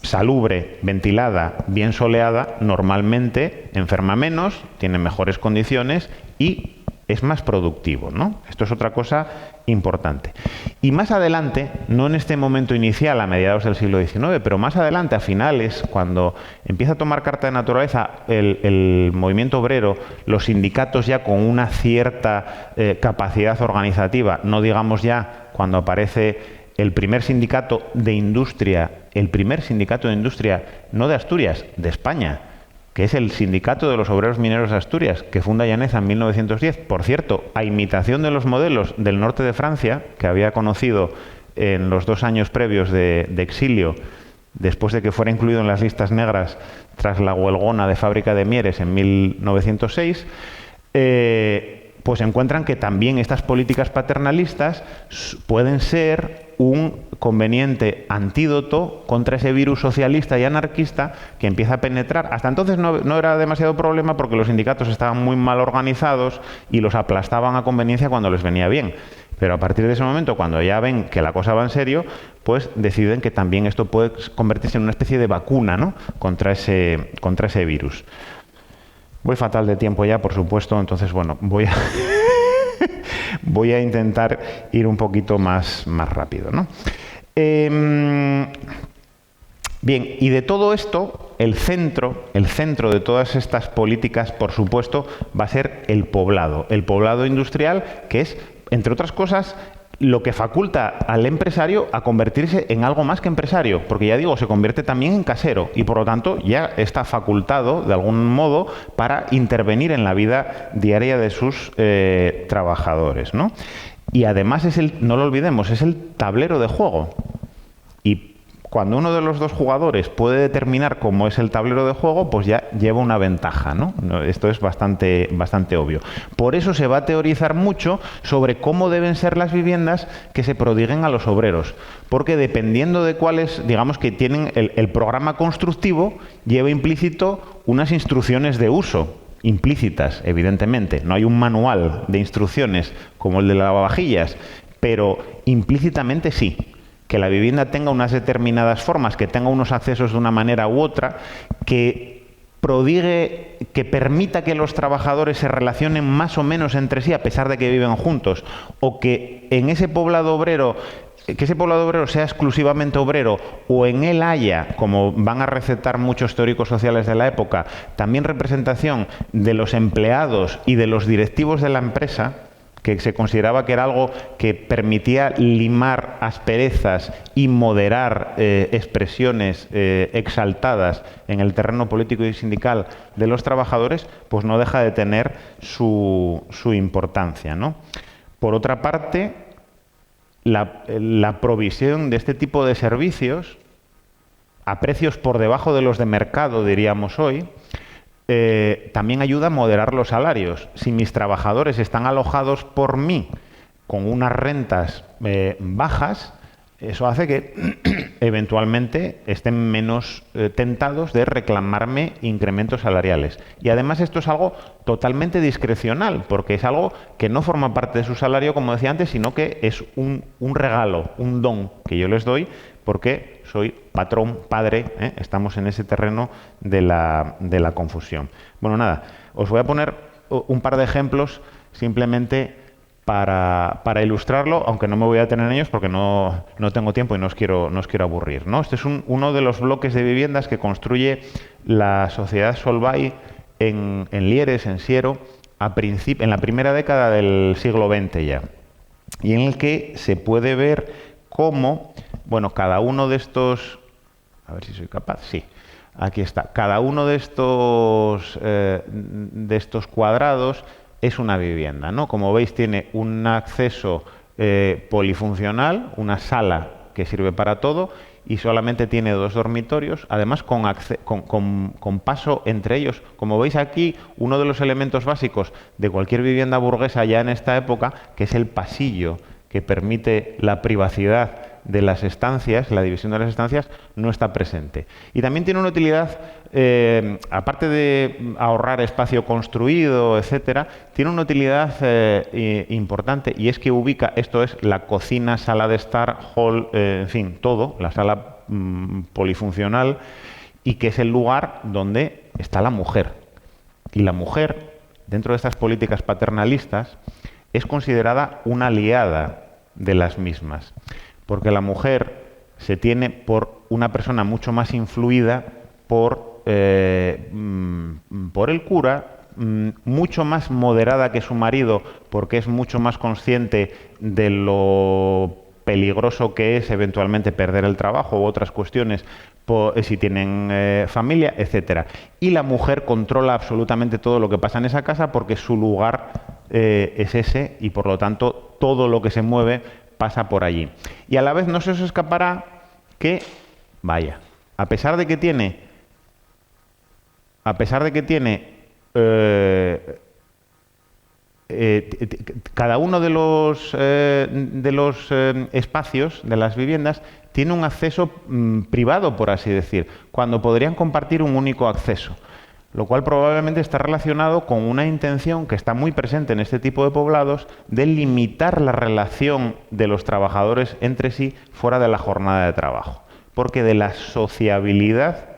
salubre, ventilada, bien soleada, normalmente enferma menos, tiene mejores condiciones y es más productivo, ¿no? Esto es otra cosa importante. Y más adelante, no en este momento inicial, a mediados del siglo XIX, pero más adelante, a finales, cuando empieza a tomar carta de naturaleza el movimiento obrero, los sindicatos ya con una cierta capacidad organizativa, no digamos ya cuando aparece el primer sindicato de industria, no de Asturias, de España, que es el Sindicato de los Obreros Mineros de Asturias, que funda Llaneza en 1910. Por cierto, a imitación de los modelos del norte de Francia, que había conocido en los 2 años previos de exilio, después de que fuera incluido en las listas negras tras la huelgona de fábrica de Mieres en 1906, pues encuentran que también estas políticas paternalistas pueden ser un conveniente antídoto contra ese virus socialista y anarquista que empieza a penetrar. Hasta entonces no era demasiado problema porque los sindicatos estaban muy mal organizados y los aplastaban a conveniencia cuando les venía bien. Pero a partir de ese momento, cuando ya ven que la cosa va en serio, pues deciden que también esto puede convertirse en una especie de vacuna, ¿no?, contra ese virus. Voy fatal de tiempo ya, por supuesto, entonces, bueno, voy a intentar ir un poquito más rápido, ¿no? Bien, y de todo esto, el centro de todas estas políticas, por supuesto, va a ser el poblado industrial, que es, entre otras cosas, lo que faculta al empresario a convertirse en algo más que empresario, porque ya digo, se convierte también en casero y por lo tanto ya está facultado de algún modo para intervenir en la vida diaria de sus trabajadores, ¿no? Y además no lo olvidemos, es el tablero de juego. Y cuando uno de los dos jugadores puede determinar cómo es el tablero de juego, pues ya lleva una ventaja, ¿no? Esto es bastante obvio. Por eso se va a teorizar mucho sobre cómo deben ser las viviendas que se prodiguen a los obreros. Porque dependiendo de cuáles, digamos que tienen el programa constructivo, lleva implícito unas instrucciones de uso. Implícitas, evidentemente. No hay un manual de instrucciones como el de lavavajillas, pero implícitamente sí. Que la vivienda tenga unas determinadas formas, que tenga unos accesos de una manera u otra, que prodigue, que permita que los trabajadores se relacionen más o menos entre sí a pesar de que viven juntos, o que en ese poblado obrero, que ese poblado obrero sea exclusivamente obrero, o en él haya, como van a recetar muchos teóricos sociales de la época, también representación de los empleados y de los directivos de la empresa, que se consideraba que era algo que permitía limar asperezas y moderar expresiones exaltadas en el terreno político y sindical de los trabajadores, pues no deja de tener su importancia, ¿no? Por otra parte, la provisión de este tipo de servicios a precios por debajo de los de mercado, diríamos hoy, también ayuda a moderar los salarios. Si mis trabajadores están alojados por mí con unas rentas bajas, eso hace que eventualmente estén menos tentados de reclamarme incrementos salariales. Y además esto es algo totalmente discrecional, porque es algo que no forma parte de su salario, como decía antes, sino que es un regalo, un don que yo les doy porque soy patrón, padre, estamos en ese terreno de la confusión. Bueno, nada, os voy a poner un par de ejemplos simplemente para ilustrarlo, aunque no me voy a detener en ellos porque no tengo tiempo y no os quiero aburrir, ¿no? Este es uno de los bloques de viviendas que construye la sociedad Solvay en Lieres, en Siero, en la primera década del siglo XX ya, y en el que se puede ver cómo, bueno, cada uno de estos, a ver si soy capaz, sí, aquí está, cada uno de estos cuadrados es una vivienda, ¿no? Como veis, tiene un acceso polifuncional, una sala que sirve para todo y solamente tiene 2 dormitorios, además con paso entre ellos. Como veis aquí, uno de los elementos básicos de cualquier vivienda burguesa ya en esta época, que es el pasillo que permite la privacidad de las estancias, la división de las estancias, no está presente. Y también tiene una utilidad, aparte de ahorrar espacio construido, etcétera, tiene una utilidad importante, y es que ubica, esto es la cocina, sala de estar, hall, en fin, todo, la sala polifuncional, y que es el lugar donde está la mujer. Y la mujer, dentro de estas políticas paternalistas, es considerada una aliada de las mismas, porque la mujer se tiene por una persona mucho más influida por el cura, mucho más moderada que su marido, porque es mucho más consciente de lo peligroso que es eventualmente perder el trabajo u otras cuestiones si tienen familia, etcétera. Y la mujer controla absolutamente todo lo que pasa en esa casa porque su lugar es ese y por lo tanto todo lo que se mueve pasa por allí. Y a la vez no se os escapará que, vaya, a pesar de que tiene cada uno de los espacios de las viviendas tiene un acceso privado, por así decir, cuando podrían compartir un único acceso, lo cual probablemente está relacionado con una intención que está muy presente en este tipo de poblados de limitar la relación de los trabajadores entre sí fuera de la jornada de trabajo, porque de la sociabilidad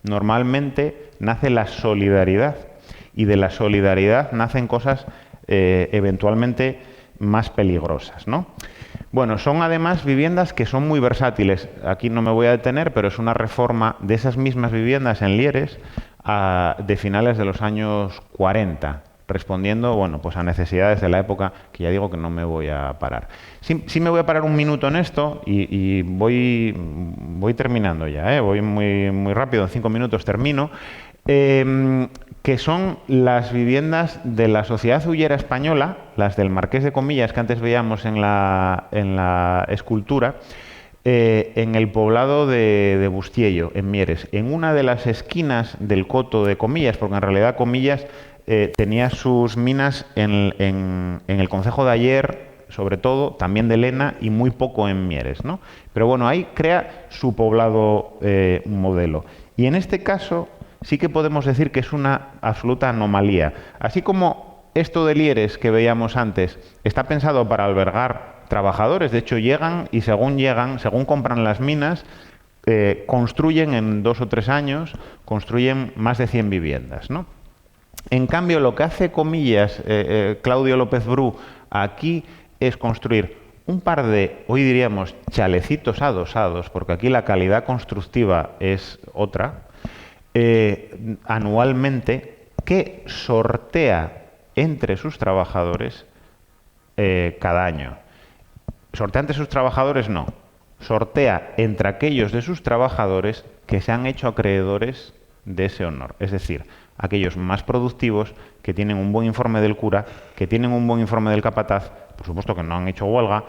normalmente nace la solidaridad y de la solidaridad nacen cosas eventualmente más peligrosas, ¿no? Bueno, son además viviendas que son muy versátiles. Aquí no me voy a detener, pero es una reforma de esas mismas viviendas en Lieres de finales de los años 40, respondiendo, bueno, pues a necesidades de la época, que ya digo que no me voy a parar. Sí me voy a parar un minuto en esto y voy terminando ya, voy muy rápido, en 5 minutos termino, que son las viviendas de la Sociedad Hullera Española, las del Marqués de Comillas, que antes veíamos en la escultura, en el poblado de Bustiello, en Mieres, en una de las esquinas del coto de Comillas, porque en realidad Comillas tenía sus minas en el concejo de Aller, sobre todo, también de Lena y muy poco en Mieres, ¿no? Pero bueno, ahí crea su poblado modelo. Y en este caso sí que podemos decir que es una absoluta anomalía. Así como esto de Lieres que veíamos antes está pensado para albergar trabajadores, de hecho llegan y según compran las minas, construyen en 2 o 3 años, construyen más de 100 viviendas, ¿no? En cambio, lo que hace Comillas, Claudio López Bru, aquí es construir un par de, hoy diríamos, chalecitos adosados, porque aquí la calidad constructiva es otra, anualmente, que sortea entre sus trabajadores cada año. Sortea entre sus trabajadores, no. Sortea entre aquellos de sus trabajadores que se han hecho acreedores de ese honor. Es decir, aquellos más productivos, que tienen un buen informe del cura, que tienen un buen informe del capataz, por supuesto que no han hecho huelga,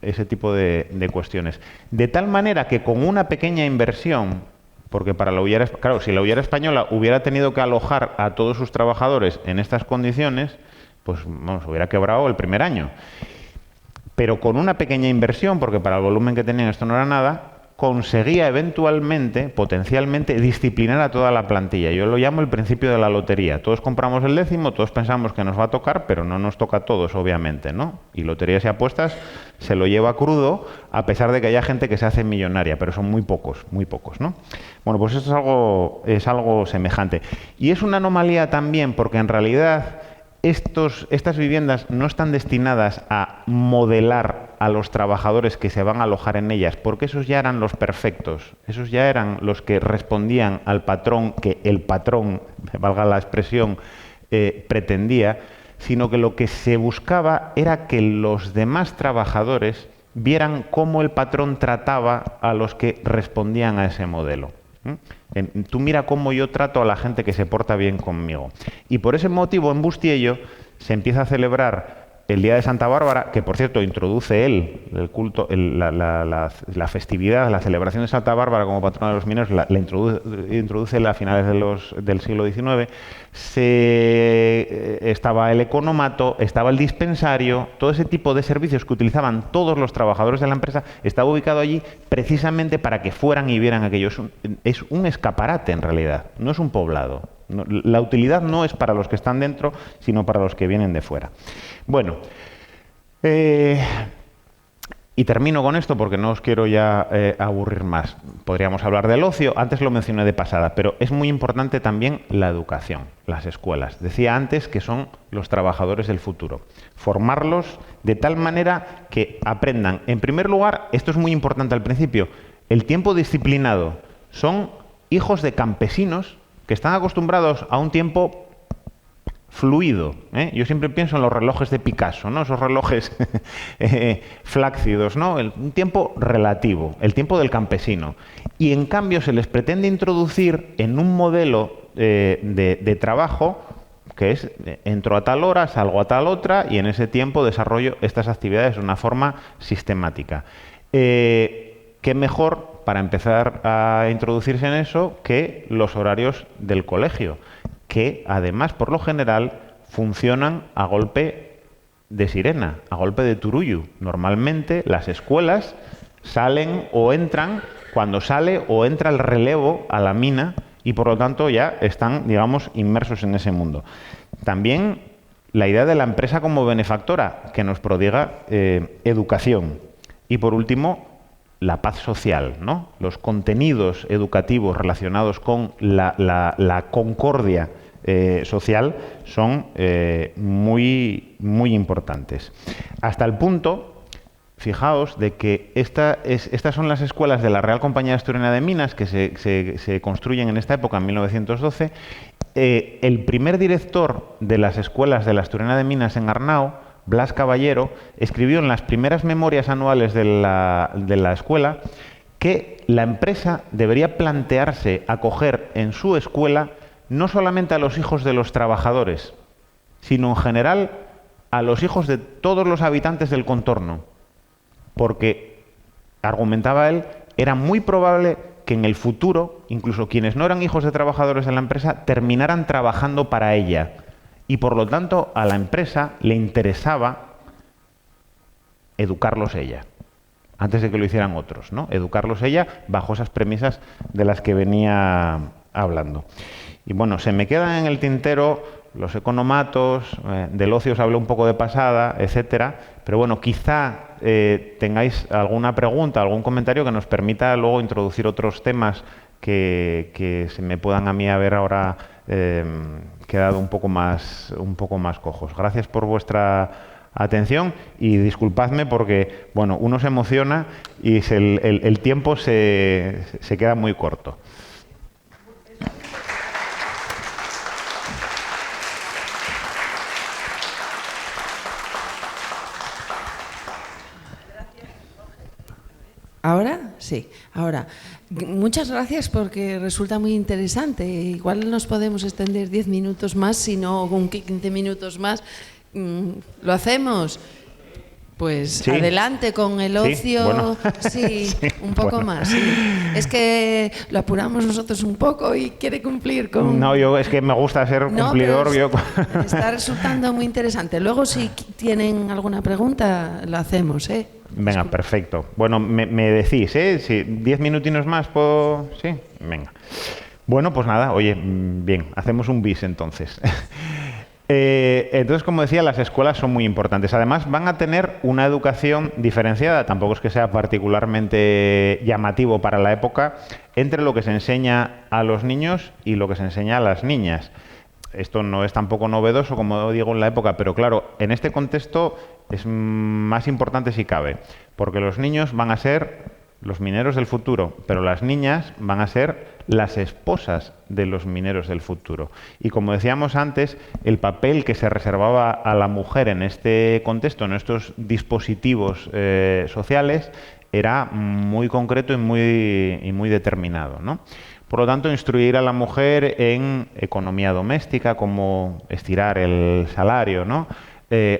ese tipo de cuestiones. De tal manera que con una pequeña inversión, porque para la Hullera, claro, si la Hullera Española hubiera tenido que alojar a todos sus trabajadores en estas condiciones, pues vamos, hubiera quebrado el primer año. Pero con una pequeña inversión, porque para el volumen que tenían esto no era nada, conseguía eventualmente, potencialmente, disciplinar a toda la plantilla. Yo lo llamo el principio de la lotería. Todos compramos el décimo, todos pensamos que nos va a tocar, pero no nos toca a todos, obviamente, ¿no? Y Loterías y Apuestas se lo lleva crudo, a pesar de que haya gente que se hace millonaria, pero son muy pocos, ¿no? Bueno, pues esto es algo semejante. Y es una anomalía también, porque en realidad estas viviendas no están destinadas a modelar a los trabajadores que se van a alojar en ellas, porque esos ya eran los perfectos, esos ya eran los que respondían al patrón que el patrón, valga la expresión, pretendía, sino que lo que se buscaba era que los demás trabajadores vieran cómo el patrón trataba a los que respondían a ese modelo. Tú mira cómo yo trato a la gente que se porta bien conmigo. Y por ese motivo en Bustiello se empieza a celebrar el Día de Santa Bárbara, que por cierto introduce el culto, la festividad, la celebración de Santa Bárbara como patrona de los mineros, la introduce a finales del siglo XIX. Estaba el economato, estaba el dispensario, todo ese tipo de servicios que utilizaban todos los trabajadores de la empresa estaba ubicado allí precisamente para que fueran y vieran aquello. Es un escaparate en realidad, no es un poblado. No, la utilidad no es para los que están dentro, sino para los que vienen de fuera. Bueno, y termino con esto porque no os quiero ya aburrir más. Podríamos hablar del ocio, antes lo mencioné de pasada, pero es muy importante también la educación, las escuelas. Decía antes que son los trabajadores del futuro. Formarlos de tal manera que aprendan. En primer lugar, esto es muy importante al principio, el tiempo disciplinado. Son hijos de campesinos que están acostumbrados a un tiempo fluido. Yo siempre pienso en los relojes de Picasso, ¿no? Esos relojes flácidos, ¿no? Un tiempo relativo, el tiempo del campesino. Y en cambio se les pretende introducir en un modelo de trabajo que es entro a tal hora, salgo a tal otra y en ese tiempo desarrollo estas actividades de una forma sistemática. ¿Qué mejor para empezar a introducirse en eso que los horarios del colegio, que además, por lo general, funcionan a golpe de sirena, a golpe de turullo? Normalmente las escuelas salen o entran cuando sale o entra el relevo a la mina y por lo tanto ya están, digamos, inmersos en ese mundo. También la idea de la empresa como benefactora, que nos prodiga educación. Y por último, la paz social, ¿no? Los contenidos educativos relacionados con la concordia social son muy importantes. Hasta el punto, fijaos, de que estas son las escuelas de la Real Compañía Asturiana de Minas que se construyen en esta época, en 1912, el primer director de las escuelas de la Asturiana de Minas en Arnao, Blas Caballero, escribió en las primeras memorias anuales de la escuela que la empresa debería plantearse acoger en su escuela no solamente a los hijos de los trabajadores, sino en general a los hijos de todos los habitantes del contorno, porque, argumentaba él, era muy probable que en el futuro, incluso quienes no eran hijos de trabajadores de la empresa, terminaran trabajando para ella. Y por lo tanto, a la empresa le interesaba educarlos ella, antes de que lo hicieran otros, ¿no? Educarlos ella bajo esas premisas de las que venía hablando. Y bueno, se me quedan en el tintero los economatos, del ocio os hablé un poco de pasada, etcétera, pero bueno, quizá tengáis alguna pregunta, algún comentario que nos permita luego introducir otros temas que se me puedan a mí haber ahora quedado un poco más cojos. Gracias por vuestra atención y disculpadme porque, bueno, uno se emociona y el tiempo se queda muy corto. ¿Ahora? Sí, ahora. Muchas gracias porque resulta muy interesante. Igual nos podemos extender 10 minutos más, si no con 15 minutos más. ¿Lo hacemos? Pues sí. Adelante con el ocio. Sí, bueno. Sí, un poco más. Sí. Es que lo apuramos nosotros un poco y quiere cumplir con... No, es que me gusta ser cumplidor. Está resultando muy interesante. Luego, si tienen alguna pregunta, lo hacemos, ¿eh? Venga, perfecto. Bueno, me decís, ¿eh? Si 10 minutinos más puedo... Sí, venga. Bueno, pues nada, oye, bien, hacemos un bis entonces. Entonces, como decía, las escuelas son muy importantes. Además, van a tener una educación diferenciada, tampoco es que sea particularmente llamativo para la época, entre lo que se enseña a los niños y lo que se enseña a las niñas. Esto no es tampoco novedoso, como digo, en la época, pero claro, en este contexto es más importante si cabe, porque los niños van a ser los mineros del futuro, pero las niñas van a ser las esposas de los mineros del futuro. Y como decíamos antes, el papel que se reservaba a la mujer en este contexto, en estos dispositivos sociales, era muy concreto y muy determinado, ¿no? Por lo tanto, instruir a la mujer en economía doméstica, como estirar el salario, ¿no?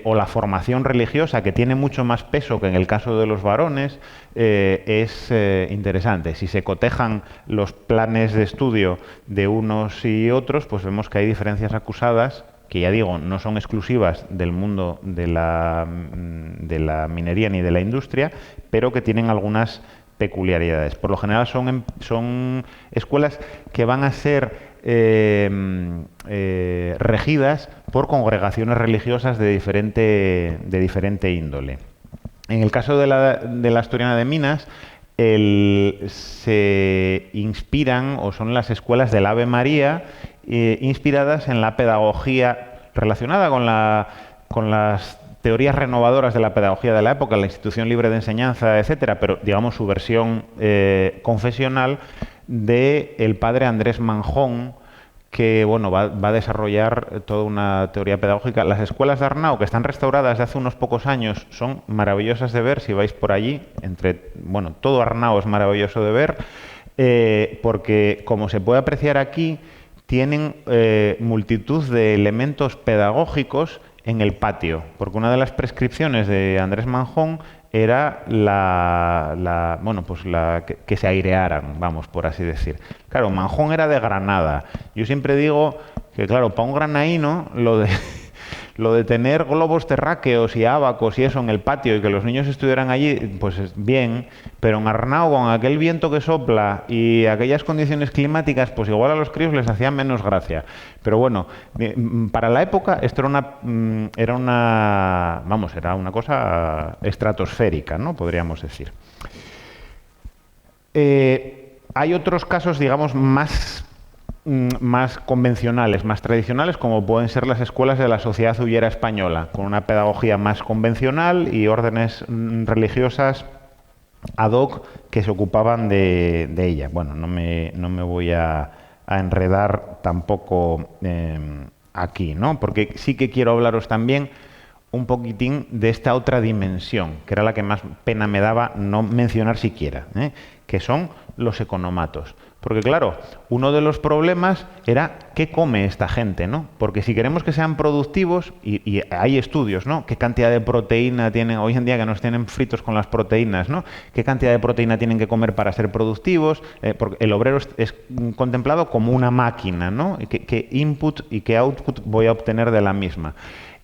O la formación religiosa, que tiene mucho más peso que en el caso de los varones, es interesante. Si se cotejan los planes de estudio de unos y otros, pues vemos que hay diferencias acusadas, que ya digo, no son exclusivas del mundo de la minería ni de la industria, pero que tienen algunas peculiaridades. Por lo general son escuelas que van a ser regidas por congregaciones religiosas de diferente índole. En el caso de la Asturiana de Minas, se inspiran, o son las escuelas del Ave María, inspiradas en la pedagogía relacionada con las teorías renovadoras de la pedagogía de la época, la institución libre de enseñanza, etcétera, pero digamos su versión confesional del padre Andrés Manjón, que bueno, va a desarrollar toda una teoría pedagógica. Las escuelas de Arnao, que están restauradas de hace unos pocos años, son maravillosas de ver si vais por allí. Todo Arnao es maravilloso de ver, porque como se puede apreciar aquí, tienen multitud de elementos pedagógicos en el patio, porque una de las prescripciones de Andrés Manjón era que se airearan, vamos, por así decir. Claro, Manjón era de Granada. Yo siempre digo que, claro, para un granaíno lo de tener globos terráqueos y ábacos y eso en el patio y que los niños estuvieran allí, pues bien, pero en Arnao, con aquel viento que sopla y aquellas condiciones climáticas, pues igual a los críos les hacía menos gracia. Pero bueno, para la época esto era una cosa estratosférica, ¿no? Podríamos decir. Hay otros casos, digamos, más convencionales, más tradicionales, como pueden ser las escuelas de la Sociedad Hullera Española, con una pedagogía más convencional y órdenes religiosas ad hoc que se ocupaban de ella. Bueno, no me voy a a enredar tampoco aquí, ¿no? Porque sí que quiero hablaros también un poquitín de esta otra dimensión, que era la que más pena me daba no mencionar siquiera, que son los economatos. Porque claro, uno de los problemas era qué come esta gente, ¿no? Porque si queremos que sean productivos, y hay estudios, ¿no? ¿Qué cantidad de proteína tienen hoy en día que nos tienen fritos con las proteínas, ¿no? ¿Qué cantidad de proteína tienen que comer para ser productivos? Porque el obrero es contemplado como una máquina, ¿no? ¿Qué input y qué output voy a obtener de la misma?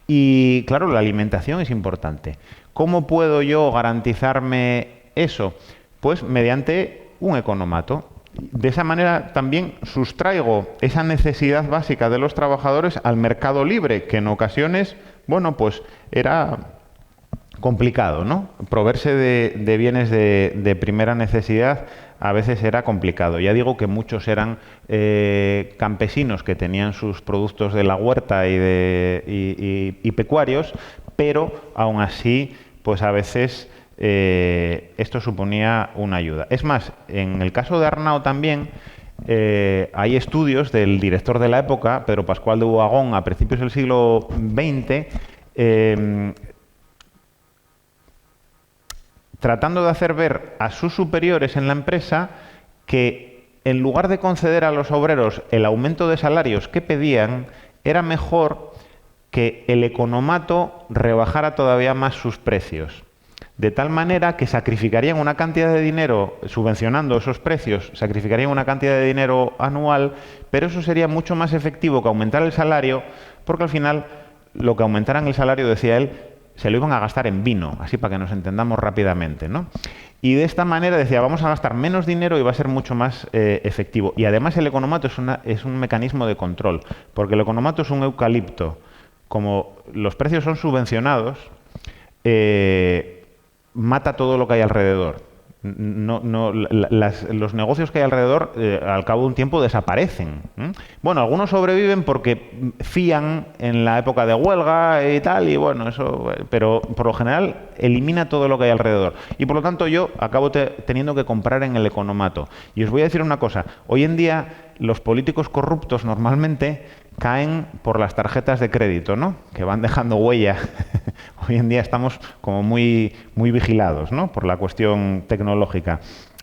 Y claro, la alimentación es importante. ¿Cómo puedo yo garantizarme eso? Pues mediante un economato. De esa manera también sustraigo esa necesidad básica de los trabajadores al mercado libre, que en ocasiones, bueno, pues era complicado, ¿no? Proveerse de bienes de primera necesidad a veces era complicado. Ya digo que muchos eran campesinos que tenían sus productos de la huerta y pecuarios, pero aún así, pues a veces esto suponía una ayuda. Es más, en el caso de Arnao también hay estudios del director de la época, Pedro Pascual de Uhagón, a principios del siglo XX, tratando de hacer ver a sus superiores en la empresa que en lugar de conceder a los obreros el aumento de salarios que pedían, era mejor que el economato rebajara todavía más sus precios. De tal manera que sacrificarían una cantidad de dinero, subvencionando esos precios, sacrificarían una cantidad de dinero anual, pero eso sería mucho más efectivo que aumentar el salario, porque al final lo que aumentaran el salario, decía él, se lo iban a gastar en vino, así para que nos entendamos rápidamente, ¿no? Y de esta manera decía, vamos a gastar menos dinero y va a ser mucho más efectivo. Y además el economato es un mecanismo de control, porque el economato es un eucalipto. Como los precios son subvencionados, mata todo lo que hay alrededor. Los negocios que hay alrededor al cabo de un tiempo desaparecen. Bueno, algunos sobreviven porque fían en la época de huelga y tal, y bueno, eso, pero por lo general elimina todo lo que hay alrededor. Y por lo tanto yo acabo teniendo que comprar en el economato. Y os voy a decir una cosa, hoy en día los políticos corruptos normalmente caen por las tarjetas de crédito, ¿no? Que van dejando huella. Hoy en día estamos como muy vigilados, ¿no? Por la cuestión tecnológica.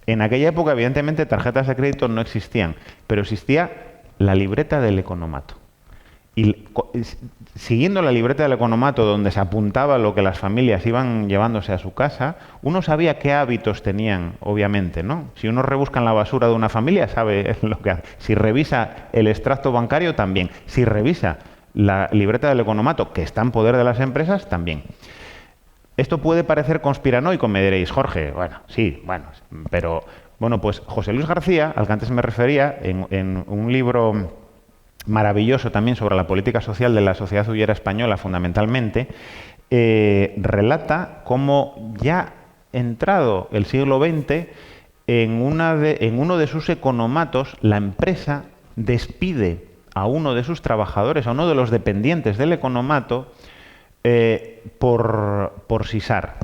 En aquella época, evidentemente, tarjetas de crédito no existían, pero existía la libreta del economato. Y siguiendo la libreta del economato, donde se apuntaba lo que las familias iban llevándose a su casa, uno sabía qué hábitos tenían, obviamente, ¿no? Si uno rebusca en la basura de una familia, sabe lo que hace. Si revisa el extracto bancario, también. Si revisa la libreta del economato, que está en poder de las empresas, también. Esto puede parecer conspiranoico, me diréis, Jorge. Bueno, sí, bueno, pero... Bueno, pues José Luis García, al que antes me refería, en un libro maravilloso también sobre la política social de la sociedad obrera española, fundamentalmente, relata cómo ya entrado el siglo XX, en uno de sus economatos, la empresa despide a uno de sus trabajadores, a uno de los dependientes del economato, por sisar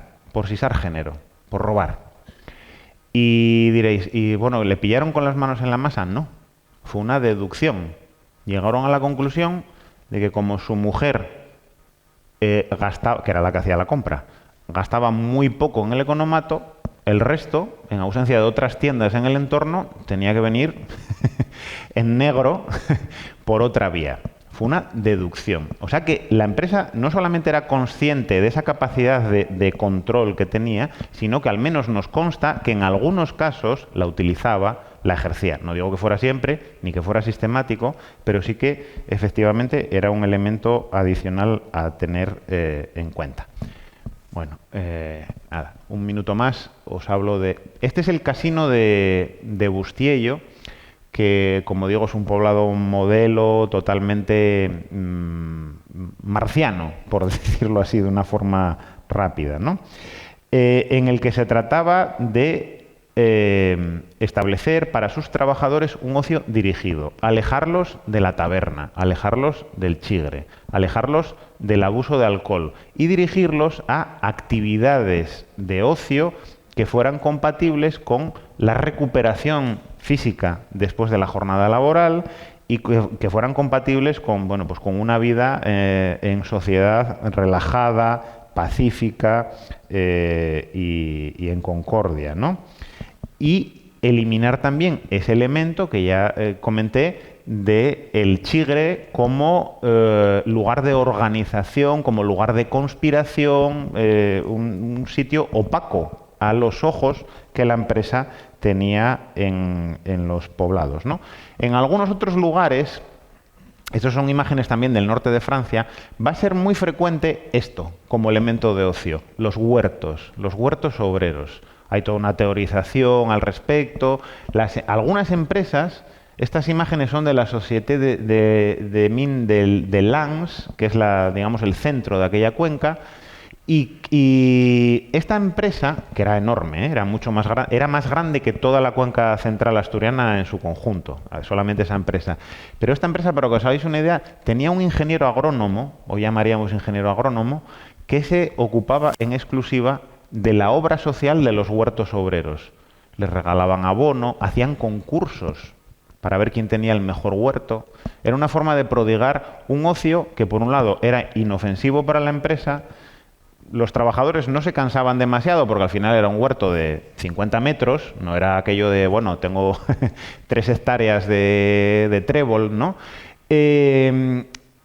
género, por robar. Y diréis, ¿y bueno, le pillaron con las manos en la masa? No, fue una deducción. Llegaron a la conclusión de que como su mujer gastaba, que era la que hacía la compra, gastaba muy poco en el economato, el resto, en ausencia de otras tiendas en el entorno, tenía que venir en negro por otra vía. Fue una deducción. O sea que la empresa no solamente era consciente de esa capacidad de control que tenía, sino que al menos nos consta que en algunos casos la utilizaba, la ejercía. No digo que fuera siempre, ni que fuera sistemático, pero sí que efectivamente era un elemento adicional a tener en cuenta. Bueno, nada, un minuto más os hablo de... Este es el casino de Bustiello, que, como digo, es un poblado modelo totalmente marciano, por decirlo así de una forma rápida, ¿no? En el que se trataba de establecer para sus trabajadores un ocio dirigido, alejarlos de la taberna, alejarlos del chigre, alejarlos del abuso de alcohol y dirigirlos a actividades de ocio que fueran compatibles con la recuperación física después de la jornada laboral y que fueran compatibles con, bueno, pues con una vida en sociedad relajada, pacífica y en concordia, ¿no? Y eliminar también ese elemento que ya comenté de el chigre como lugar de organización, como lugar de conspiración, un sitio opaco a los ojos que la empresa tenía en los poblados, ¿no? En algunos otros lugares, estas son imágenes también del norte de Francia, va a ser muy frecuente esto como elemento de ocio, los huertos obreros. Hay toda una teorización al respecto. Algunas empresas, estas imágenes son de la Société de Mines de Lens, que es digamos, el centro de aquella cuenca, y esta empresa, que era enorme, era mucho más era más grande que toda la cuenca central asturiana en su conjunto, solamente esa empresa. Pero esta empresa, para que os hagáis una idea, tenía un ingeniero agrónomo, o llamaríamos ingeniero agrónomo, que se ocupaba en exclusiva de la obra social de los huertos obreros. Les regalaban abono, hacían concursos para ver quién tenía el mejor huerto. Era una forma de prodigar un ocio que, por un lado, era inofensivo para la empresa. Los trabajadores no se cansaban demasiado porque al final era un huerto de 50 metros, no era aquello de, bueno, tengo 3 hectáreas de trébol, ¿no?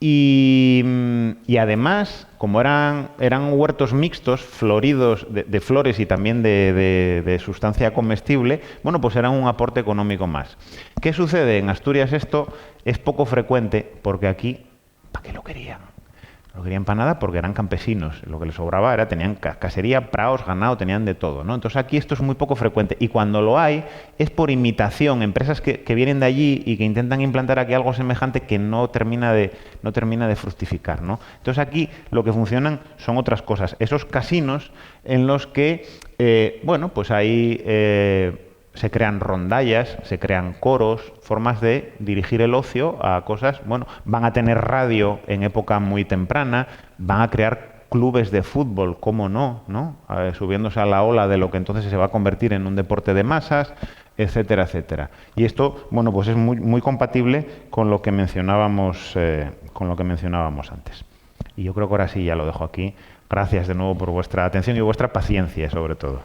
Y además, como eran huertos mixtos, floridos de flores y también de sustancia comestible, bueno, pues eran un aporte económico más. ¿Qué sucede? En Asturias esto es poco frecuente porque aquí, ¿para qué lo querían? No lo querían para nada porque eran campesinos. Lo que les sobraba era, tenían casería, praos, ganado, tenían de todo, ¿no? Entonces aquí esto es muy poco frecuente. Y cuando lo hay, es por imitación. Empresas que vienen de allí y que intentan implantar aquí algo semejante que no termina de fructificar, ¿no? Entonces aquí lo que funcionan son otras cosas. Esos casinos en los que, bueno, pues ahí se crean rondallas, se crean coros, formas de dirigir el ocio a cosas, bueno, van a tener radio en época muy temprana, van a crear clubes de fútbol, cómo no, ¿no? Subiéndose a la ola de lo que entonces se va a convertir en un deporte de masas, etcétera, etcétera. Y esto, bueno, pues es muy compatible con lo que mencionábamos antes. Y yo creo que ahora sí ya lo dejo aquí. Gracias de nuevo por vuestra atención y vuestra paciencia, sobre todo.